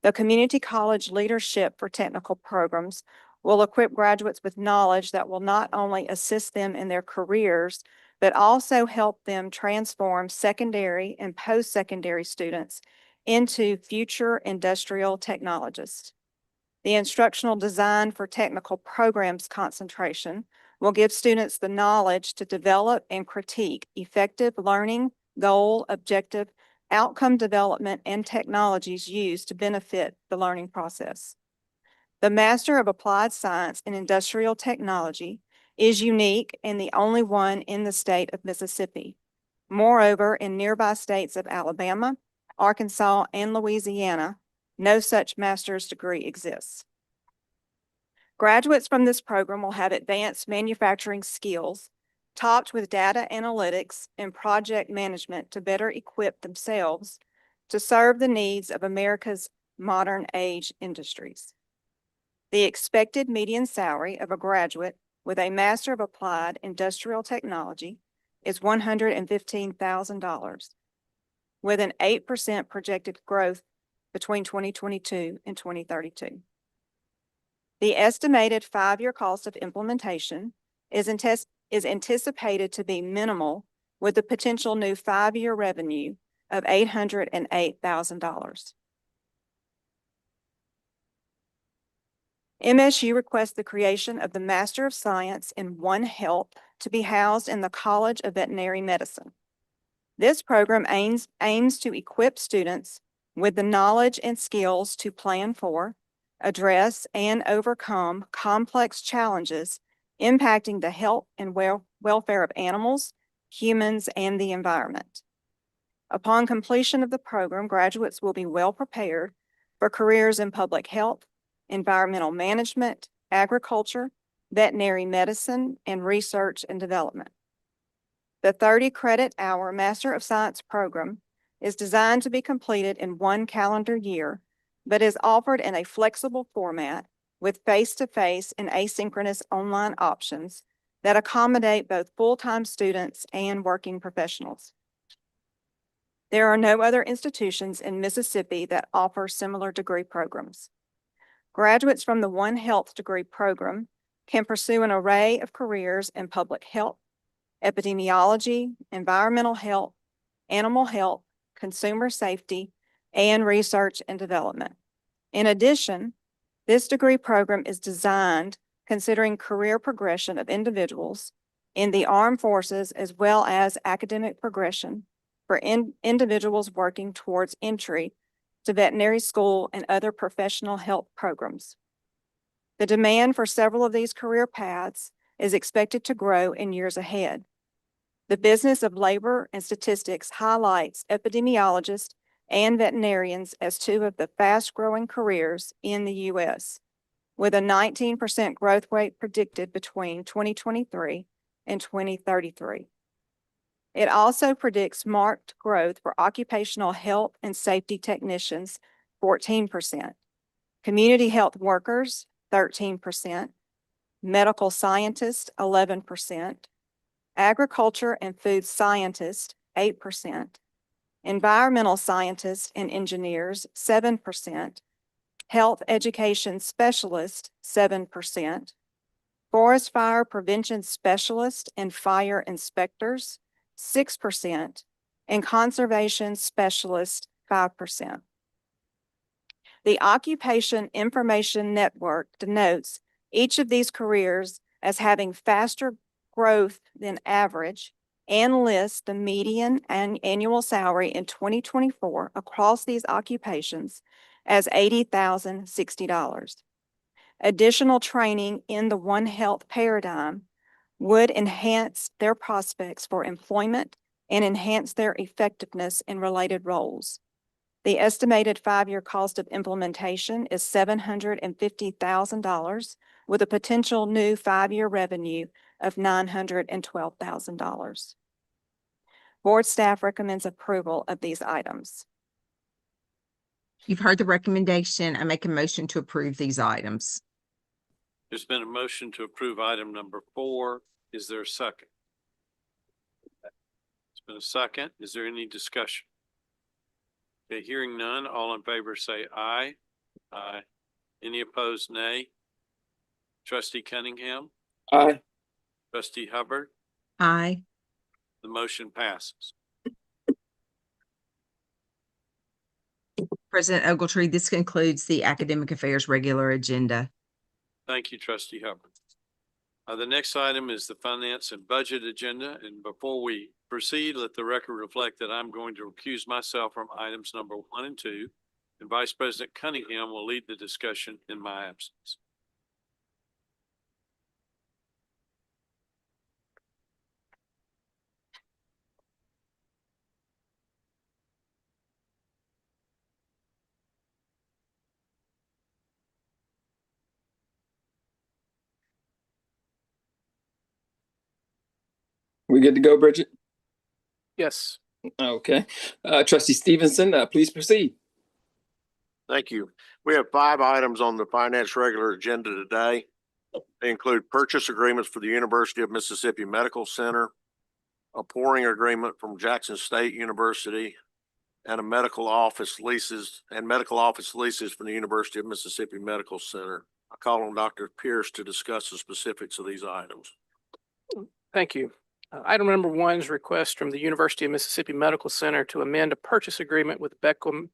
The Community College Leadership for Technical Programs will equip graduates with knowledge that will not only assist them in their careers, but also help them transform secondary and post-secondary students into future industrial technologists. The instructional design for technical programs concentration will give students the knowledge to develop and critique effective learning, goal, objective, outcome development, and technologies used to benefit the learning process. The Master of Applied Science in Industrial Technology is unique and the only one in the state of Mississippi. Moreover, in nearby states of Alabama, Arkansas, and Louisiana, no such master's degree exists. Graduates from this program will have advanced manufacturing skills, topped with data analytics and project management to better equip themselves to serve the needs of America's modern age industries. The expected median salary of a graduate with a Master of Applied Industrial Technology is $115,000, with an 8% projected growth between 2022 and 2032. The estimated 5-year cost of implementation is anticipated to be minimal, with the potential new 5-year revenue of $808,000. MSU requests the creation of the Master of Science in One Health to be housed in the College of Veterinary Medicine. This program aims to equip students with the knowledge and skills to plan for, address, and overcome complex challenges impacting the health and welfare of animals humans, and the environment. Upon completion of the program, graduates will be well prepared for careers in public health, environmental management, agriculture, veterinary medicine, and research and development. The 30-credit-hour Master of Science program is designed to be completed in 1 calendar year, but is offered in a flexible format with face-to-face and asynchronous online options that accommodate both full-time students and working professionals. There are no other institutions in Mississippi that offer similar degree programs. Graduates from the One Health degree program can pursue an array of careers in public health, epidemiology, environmental health, animal health, consumer safety, and research and development. In addition, this degree program is designed considering career progression of individuals in the armed forces as well as academic progression for individuals working towards entry to veterinary school and other professional health programs. The demand for several of these career paths is expected to grow in years ahead. The business of labor and statistics highlights epidemiologists and veterinarians as two of the fast-growing careers in the U.S., with a 19% growth rate predicted between 2023 and 2033. It also predicts marked growth for occupational health and safety technicians, 14%, community health workers, 13%, medical scientists, 11%, agriculture and food scientists, 8%, environmental scientists and engineers, 7%, health education specialists, 7%, forest fire prevention specialists and fire inspectors, 6%, and conservation specialists, 5%. The Occupation Information Network denotes each of these careers as having faster growth than average and lists the median and annual salary in 2024 across these occupations as $80,060. Additional training in the One Health paradigm would enhance their prospects for employment and enhance their effectiveness in related roles. The estimated 5-year cost of implementation is $750,000 with a potential new 5-year revenue of $912,000. Board staff recommends approval of these items. You've heard the recommendation. I make a motion to approve these items. There's been a motion to approve item number 4. Is there a second? It's been a second. Is there any discussion? Okay, hearing none, all in favor say aye. Aye. Any opposed, nay? Trustee Cunningham? Aye. Trustee Hubbard? Aye. The motion passes. President Ogletree, this concludes the Academic Affairs regular agenda. Thank you, Trustee Hubbard. The next item is the Finance and Budget agenda. And before we proceed, let the record reflect that I'm going to recuse myself from items number 1 and 2, and Vice President Cunningham will lead the discussion in my absence. We good to go, Bridget? Yes. Okay. Trustee Stevenson, please proceed. Thank you. We have 5 items on the finance regular agenda today. They include purchase agreements for the University of Mississippi Medical Center, a pouring agreement from Jackson State University, and medical office leases for the University of Mississippi Medical Center. I call on Dr. Pierce to discuss the specifics of these items. Thank you. Item number 1 is request from the University of Mississippi Medical Center to amend a purchase agreement with Beckman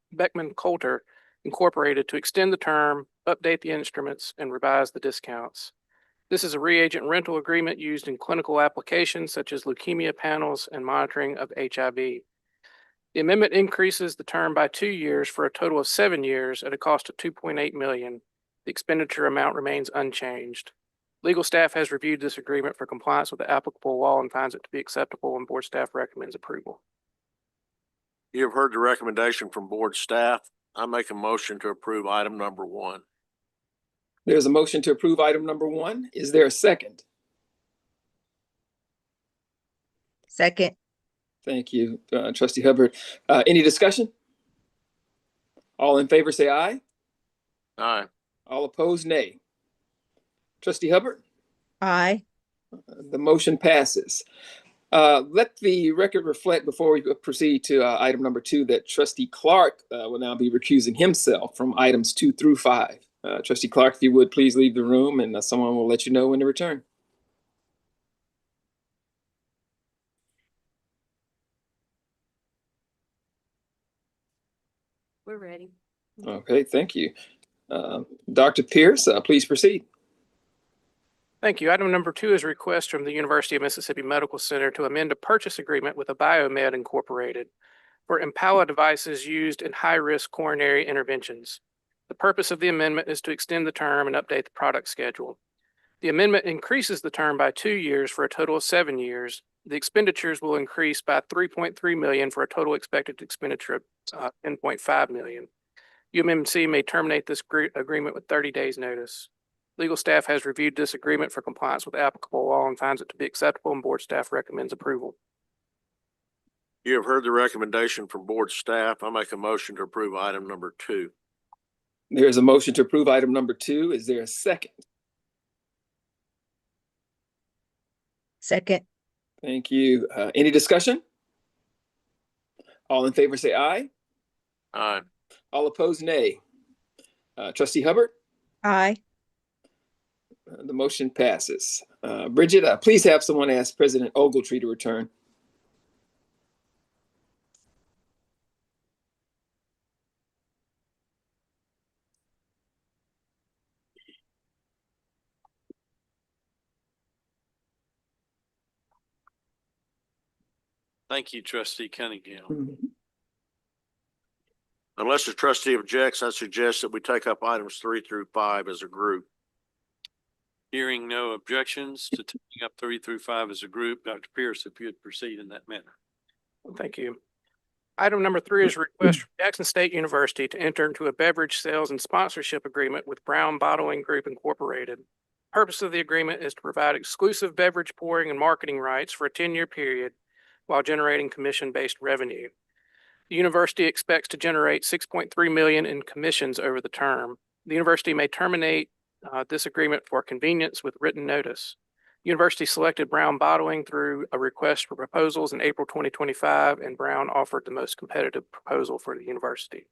Coulter Incorporated to extend the term, update the instruments, and revise the discounts. This is a reagent rental agreement used in clinical applications such as leukemia panels and monitoring of HIV. The amendment increases the term by 2 years for a total of 7 years at a cost of $2.8 million. The expenditure amount remains unchanged. Legal staff has reviewed this agreement for compliance with the applicable law and finds it to be acceptable, and board staff recommends approval. You have heard the recommendation from board staff. I make a motion to approve item number 1. There's a motion to approve item number 1. Is there a second? Second. Thank you, Trustee Hubbard. Any discussion? All in favor, say aye. Aye. All opposed, nay. Trustee Hubbard, Aye. the motion passes. Let the record reflect before we proceed to item number 2 that Trustee Clark will now be recusing himself from items 2 through 5. Trustee Clark, if you would please leave the room, and someone will let you know when to return. We're ready. Okay, thank you. Dr. Pierce, please proceed. Thank you. Item number 2 is a request from the University of Mississippi Medical Center to amend a purchase agreement with Biomed Incorporated for Impala devices used in high-risk coronary interventions. The purpose of the amendment is to extend the term and update the product schedule. The amendment increases the term by 2 years for a total of 7 years. The expenditures will increase by $3.3 million for a total expected expenditure of $10.5 million. UMMC may terminate this agreement with 30 days notice. Legal staff has reviewed this agreement for compliance with applicable law and finds it to be acceptable, and board staff recommends approval. You have heard the recommendation from board staff. I make a motion to approve item number 2. There's a motion to approve item number 2. Is there a second? Second. Thank you. Any discussion? All in favor, say aye. Aye. All opposed, nay. Trustee Hubbard, Aye. the motion passes. Bridget, please have someone ask President Ogletree to return. Thank you, Trustee Cunningham. Mhm. Unless the trustee objects, I suggest that we take up items 3 through 5 as a group. Hearing no objections to taking up 3 through 5 as a group, Dr. Pierce, if you would proceed in that manner. Thank you. Item number 3 is a request from Jackson State University to enter into a beverage sales and sponsorship agreement with Brown Bottling Group Incorporated. Purpose of the agreement is to provide exclusive beverage pouring and marketing rights for a 10-year period while generating commission-based revenue. The university expects to generate $6.3 million in commissions over the term. The university may terminate this agreement for convenience with written notice. University selected Brown Bottling through a request for proposals in April 2025, and Brown offered the most competitive proposal for the university.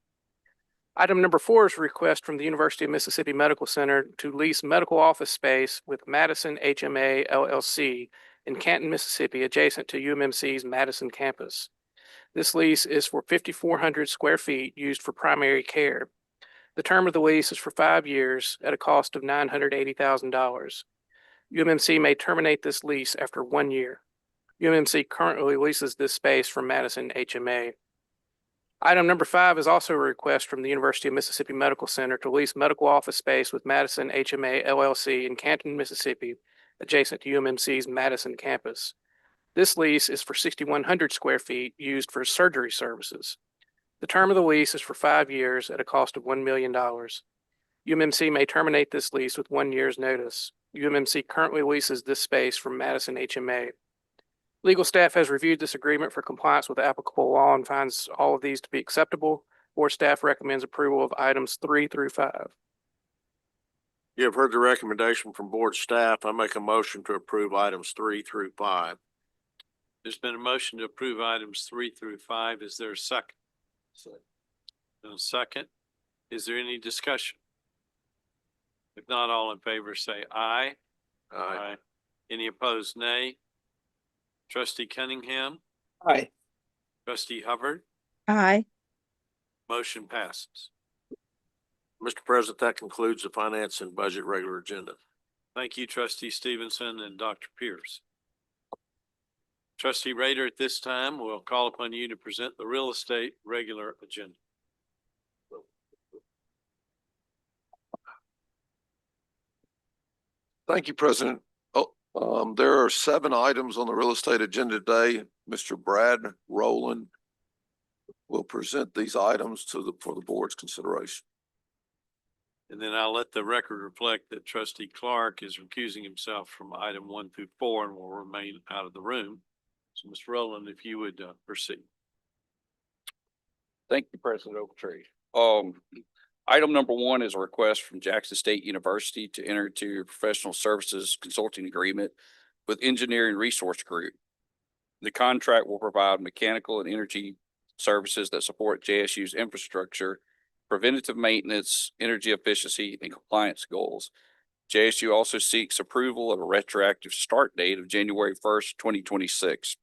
Item number 4 is a request from the University of Mississippi Medical Center to lease medical office space with Madison HMA LLC in Canton, Mississippi, adjacent to UMMC's Madison campus. This lease is for 5,400 square feet used for primary care. The term of the lease is for 5 years at a cost of $980,000. UMMC may terminate this lease after 1 year. UMMC currently leases this space from Madison HMA. Item number 5 is also a request from the University of Mississippi Medical Center to lease medical office space with Madison HMA LLC in Canton, Mississippi, adjacent to UMMC's Madison campus. This lease is for 6,100 square feet used for surgery services. The term of the lease is for 5 years at a cost of $1 million. UMMC may terminate this lease with 1 year's notice. UMMC currently leases this space from Madison HMA. Legal staff has reviewed this agreement for compliance with applicable law and finds all of these to be acceptable. Board staff recommends approval of items 3 through 5. You have heard the recommendation from board staff. I make a motion to approve items 3 through 5. There's been a motion to approve items 3 through 5. Is there a second? No second. Is there any discussion? If not, all in favor say aye. Aye. Any opposed, nay? Trustee Cunningham? Aye. Trustee Hubbard? Aye. Motion passes. Mr. President, that concludes the finance and budget regular agenda. Thank you, Trustee Stevenson and Dr. Pierce. Trustee Rader, at this time, we'll call upon you to present the real estate regular agenda. Thank you, President. There are 7 items on the real estate agenda today. Mr. Brad Rowland will present these items for the board's consideration. And then I'll let the record reflect that trustee Clark is recusing himself from item 1 through 4 and will remain out of the room. So Mr. Rowland, if you would proceed. Thank you, President Ogletree. Item number 1 is a request from Jackson State University to enter into a professional services consulting agreement with Engineering Resource Group. The contract will provide mechanical and energy services that support JSU's infrastructure, preventative maintenance, energy efficiency, and compliance goals. JSU also seeks approval of a retroactive start date of January 1st, 2026.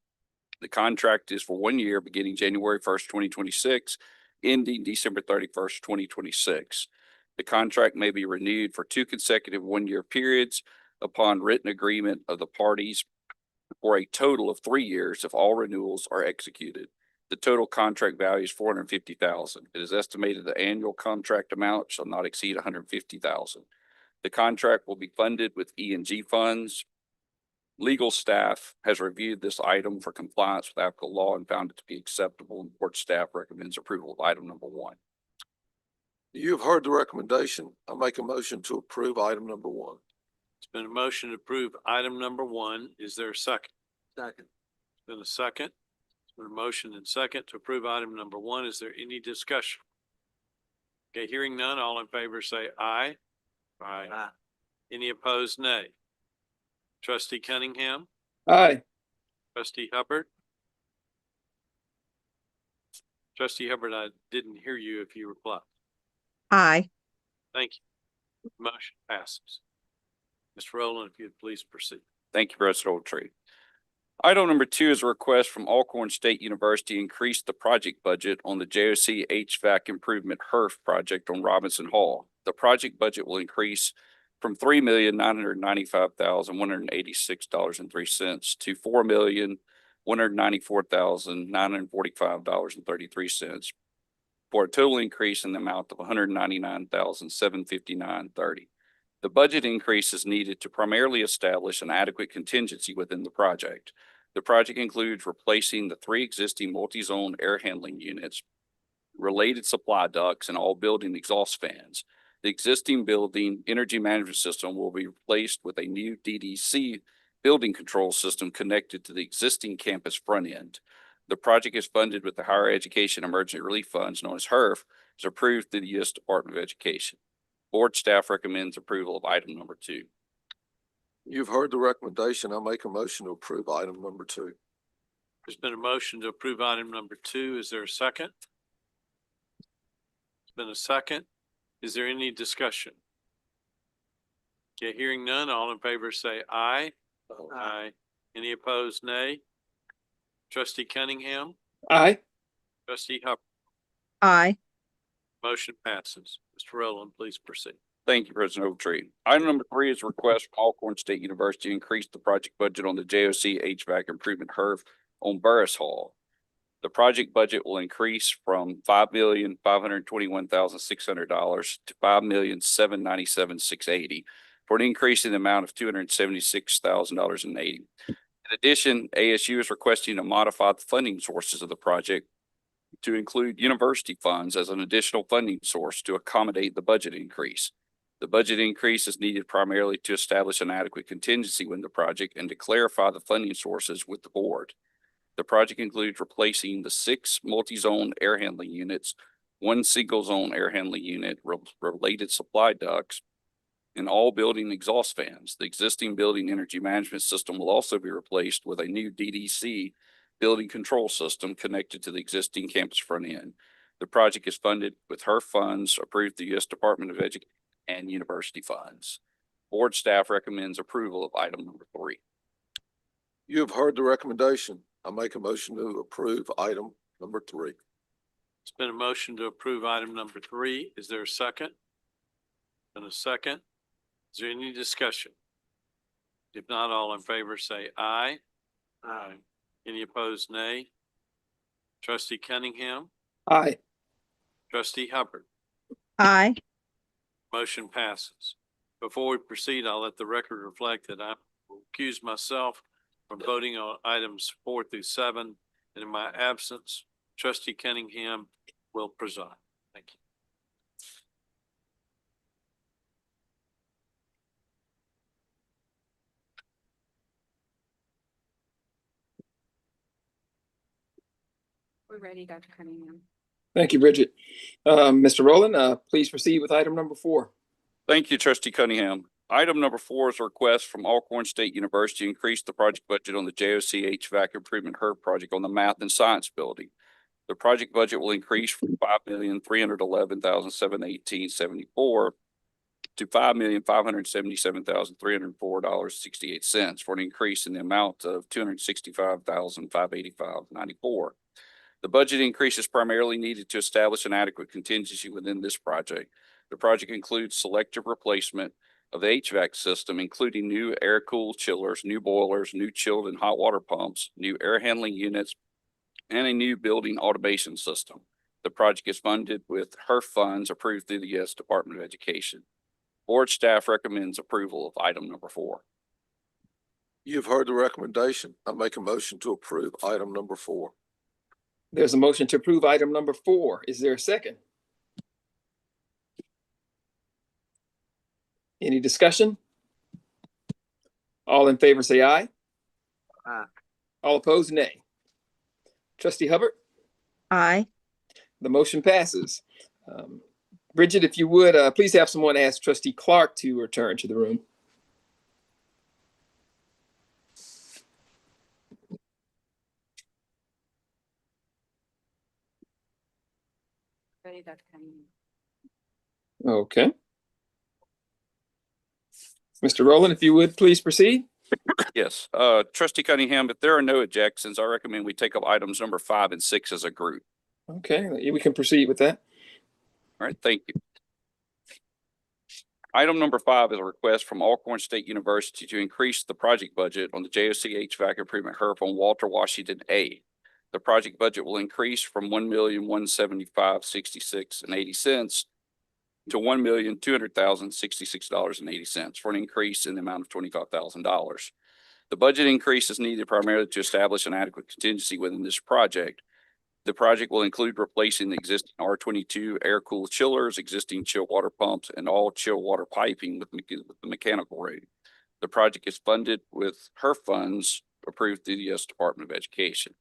The contract is for 1 year beginning January 1st, 2026, ending December 31st, 2026. The contract may be renewed for 2 consecutive 1-year periods upon written agreement of the parties for a total of 3 years if all renewals are executed. The total contract value is $450,000. It is estimated the annual contract amount shall not exceed $150,000. The contract will be funded with E&G funds. Legal staff has reviewed this item for compliance with applicable law and found it to be acceptable, and board staff recommends approval of item number 1. You have heard the recommendation. I make a motion to approve item number 1. It's been a motion to approve item number 1. Is there a second? Second. It's been a second. It's been a motion and second to approve item number 1. Is there any discussion? Okay, hearing none, all in favor say aye. Aye. Any opposed, nay. Trustee Cunningham, Aye. trustee Hubbard. Trustee Hubbard, I didn't hear you if you replied. Aye. Thank you. Motion passes. Mr. Rowland, if you'd please proceed. Thank you, President Ogletree. Item number 2 is a request from Alcorn State University to increase the project budget on the JOC HVAC improvement HERF project on Robinson Hall. The project budget will increase from $3,995,186.03 to $4,194,945.33 for a total increase in the amount of $199,759.30. The budget increase is needed to primarily establish an adequate contingency within the project. The project includes replacing the 3 existing multi-zone air handling units, related supply ducts, and all building exhaust fans. The existing building energy management system will be replaced with a new DDC building control system connected to the existing campus front end. The project is funded with the Higher Education Emergency Relief Funds, known as HERF, is approved through the U.S. Department of Education. Board staff recommends approval of item number 2. You've heard the recommendation. I make a motion to approve item number 2. There's been a motion to approve item number 2. Is there a second? It's been a second. Is there any discussion? Okay, hearing none, all in favor say aye. Aye. Any opposed, nay? Trustee Cunningham, Aye. trustee Hubbard, Aye. motion passes. Mr. Rowland, please proceed. Thank you, President Ogletree. Item number 3 is a request from Alcorn State University to increase the project budget on the JOC HVAC improvement HERF on Burris Hall. The project budget will increase from $5,521,600 to $5,797,680 for an increase in the amount of $276,080. In addition, ASU is requesting to modify the funding sources of the project to include university funds as an additional funding source to accommodate the budget increase. The budget increase is needed primarily to establish an adequate contingency within the project and to clarify the funding sources with the board. The project includes replacing the 6 multi-zone air handling units, 1 single-zone air handling unit, related supply ducts, and all building exhaust fans. The existing building energy management system will also be replaced with a new DDC building control system connected to the existing campus front end. The project is funded with HERF funds approved through the U.S. Department of Education and university funds. Board staff recommends approval of item number 3. You have heard the recommendation. I make a motion to approve item number 3. It's been a motion to approve item number 3. Is there a second? And a second. Is there any discussion? If not, all in favor say aye. Aye. Any opposed, nay? Trustee Cunningham, Aye. trustee Hubbard, Aye. motion passes. Before we proceed, I'll let the record reflect that I will recuse myself from voting on items 4 through 7. And in my absence, trustee Cunningham will preside. Thank you. We're ready, Dr. Cunningham. Thank you, Bridget. Mr. Rowland, please proceed with item number 4. Thank you, trustee Cunningham. Item number 4 is a request from Alcorn State University to increase the project budget on the JOC HVAC improvement HERB project on the Math and Science Building. The project budget will increase from $5,311,718.74 to $5,577,304.68 for an increase in the amount of $265,585.94. The budget increase is primarily needed to establish an adequate contingency within this project. The project includes selective replacement of the HVAC system, including new air-cooled chillers, new boilers, new chilled and hot water pumps, new air handling units, and a new building automation system. The project is funded with HERF funds approved through the U.S. Department of Education. Board staff recommends approval of item number 4. You've heard the recommendation. I make a motion to approve item number 4. There's a motion to approve item number 4. Is there a second? Any discussion? All in favor say aye. Aye. All opposed, nay. Trustee Hubbard? Aye. The motion passes. Bridget, if you would, please have someone ask Trustee Clark to return to the room. Ready, Dr. Cunningham. Okay. Mr. Rowland, if you would, please proceed. Yes, trustee Cunningham, if there are no objections, I recommend we take up items number 5 and 6 as a group. Okay, we can proceed with that. All right, thank you. Item number 5 is a request from Alcorn State University to increase the project budget on the JOC HVAC improvement HERF on Walter Washington A. The project budget will increase from $1,175,66.80 to $1,200,066.80 for an increase in the amount of $25,000. The budget increase is needed primarily to establish an adequate contingency within this project. The project will include replacing the existing R22 air-cooled chillers, existing chill water pumps, and all chill water piping with the mechanical room. The project is funded with HERF funds approved through the U.S. Department of Education.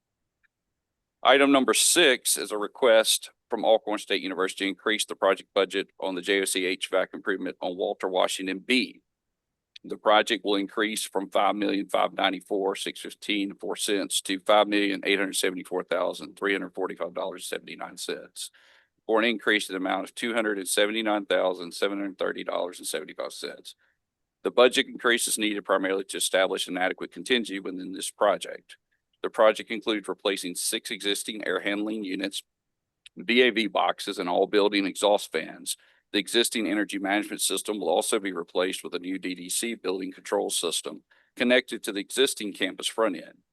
Item number 6 is a request from Alcorn State University to increase the project budget on the JOC HVAC improvement on Walter Washington B. The project will increase from $5,594,615.04 to $5,874,345.79 for an increase in the amount of $279,730.75. The budget increase is needed primarily to establish an adequate contingency within this project. The project includes replacing 6 existing air handling units, VAV boxes, and all building exhaust fans. The existing energy management system will also be replaced with a new DDC building control system connected to the existing campus front end.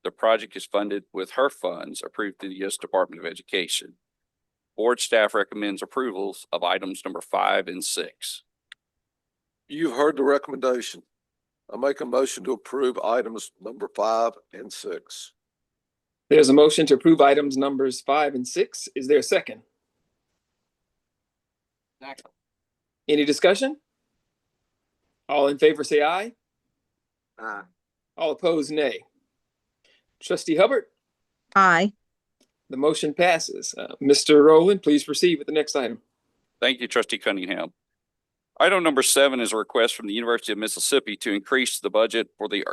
The project is funded with HERF funds approved through the U.S. Department of Education. Board staff recommends approvals of items number 5 and 6. You've heard the recommendation. I make a motion to approve items number 5 and 6. There's a motion to approve items numbers 5 and 6. Is there a second? Second. Any discussion? All in favor say aye. Aye. All opposed, nay. Trustee Hubbard? Aye. The motion passes. Mr. Rowland, please proceed with the next item. Thank you, trustee Cunningham. Item number 7 is a request from the University of Mississippi to increase the budget for the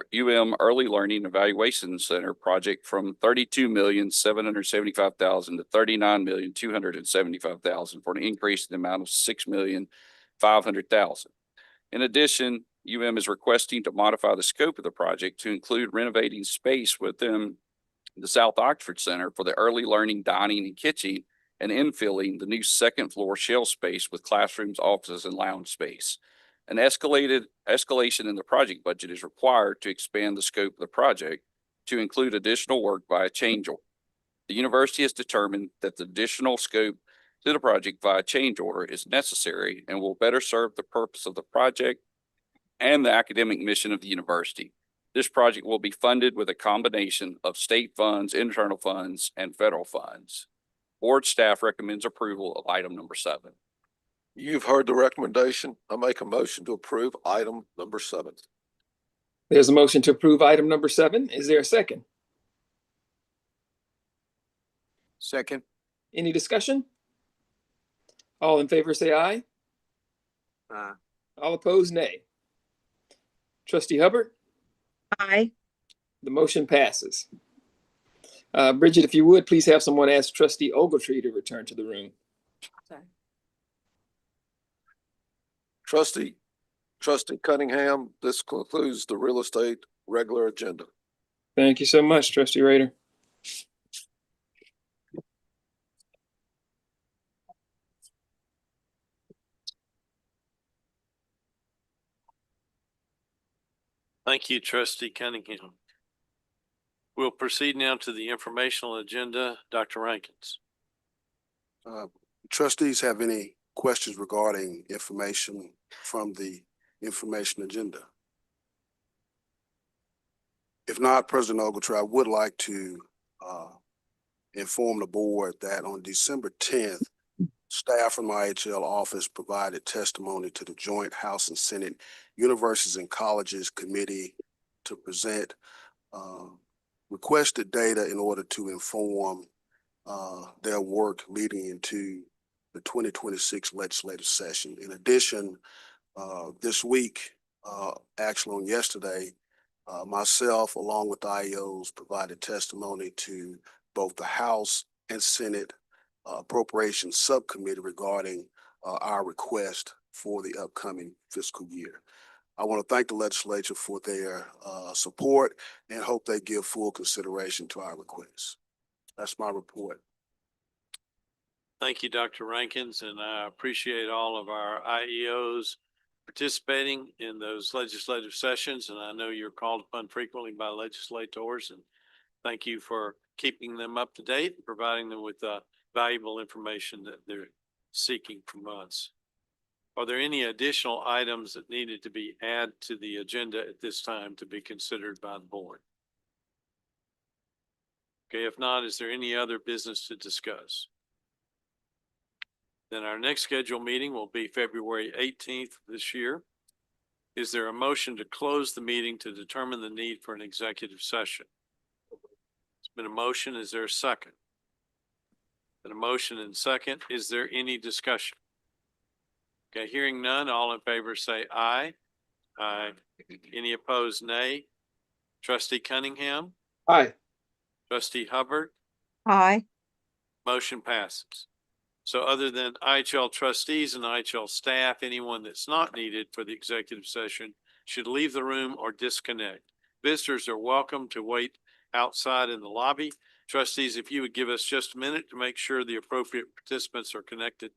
Early Learning Evaluation Center project from $32,775,000 to $39,275,000 for an increase in the amount of $6,500,000. In addition, is requesting to modify the scope of the project to include renovating space within the South Oxford Center for the early learning dining and kitchen, and infilling the new second floor shell space with classrooms, offices, and lounge space. An escalation in the project budget is required to expand the scope of the project to include additional work by a change order. The university has determined that the additional scope to the project via change order is necessary and will better serve the purpose of the project and the academic mission of the university. This project will be funded with a combination of state funds, internal funds, and federal funds. Board staff recommends approval of item number 7. You've heard the recommendation. I make a motion to approve item number 7. There's a motion to approve item number 7. Is there a second? Second. Any discussion? All in favor say aye. Aye. All opposed, nay. Trustee Hubbard, Aye. the motion passes. Bridget, if you would, please have someone ask Trustee Ogletree to return to the room. Sorry. Trustee Cunningham, this concludes the real estate regular agenda. Thank you so much, Trustee Rader. Thank you, Trustee Cunningham. We'll proceed now to the informational agenda. Dr. Rankins. Trustees have any questions regarding information from the information agenda? If not, President Ogletree, I would like to inform the board that on December 10th, staff from my IHL office provided testimony to the Joint House and Senate Universities and Colleges Committee to present requested data in order to inform their work leading into the 2026 legislative session. In addition, this week, actually on yesterday, myself along with the IEOs provided testimony to both the House and Senate Appropriations Subcommittee regarding our request for the upcoming fiscal year. I want to thank the legislature for their support and hope they give full consideration to our requests. That's my report. Thank you, Dr. Rankins, and I appreciate all of our IEOs participating in those legislative sessions. And I know you're called upon frequently by legislators, and thank you for keeping them up to date and providing them with valuable information that they're seeking from us. Are there any additional items that needed to be added to the agenda at this time to be considered by the board? Okay, if not, is there any other business to discuss? Then our next scheduled meeting will be February 18th this year. Is there a motion to close the meeting to determine the need for an executive session? It's been a motion. Is there a second? Been a motion and second. Is there any discussion? Okay, hearing none, all in favor say aye. Aye. Any opposed, nay. Trustee Cunningham? Aye. Trustee Hubbard? Aye. Motion passes. So other than IHL trustees and IHL staff, anyone that's not needed for the executive session should leave the room or disconnect. Visitors are welcome to wait outside in the lobby. Trustees, if you would give us just a minute to make sure the appropriate participants are connected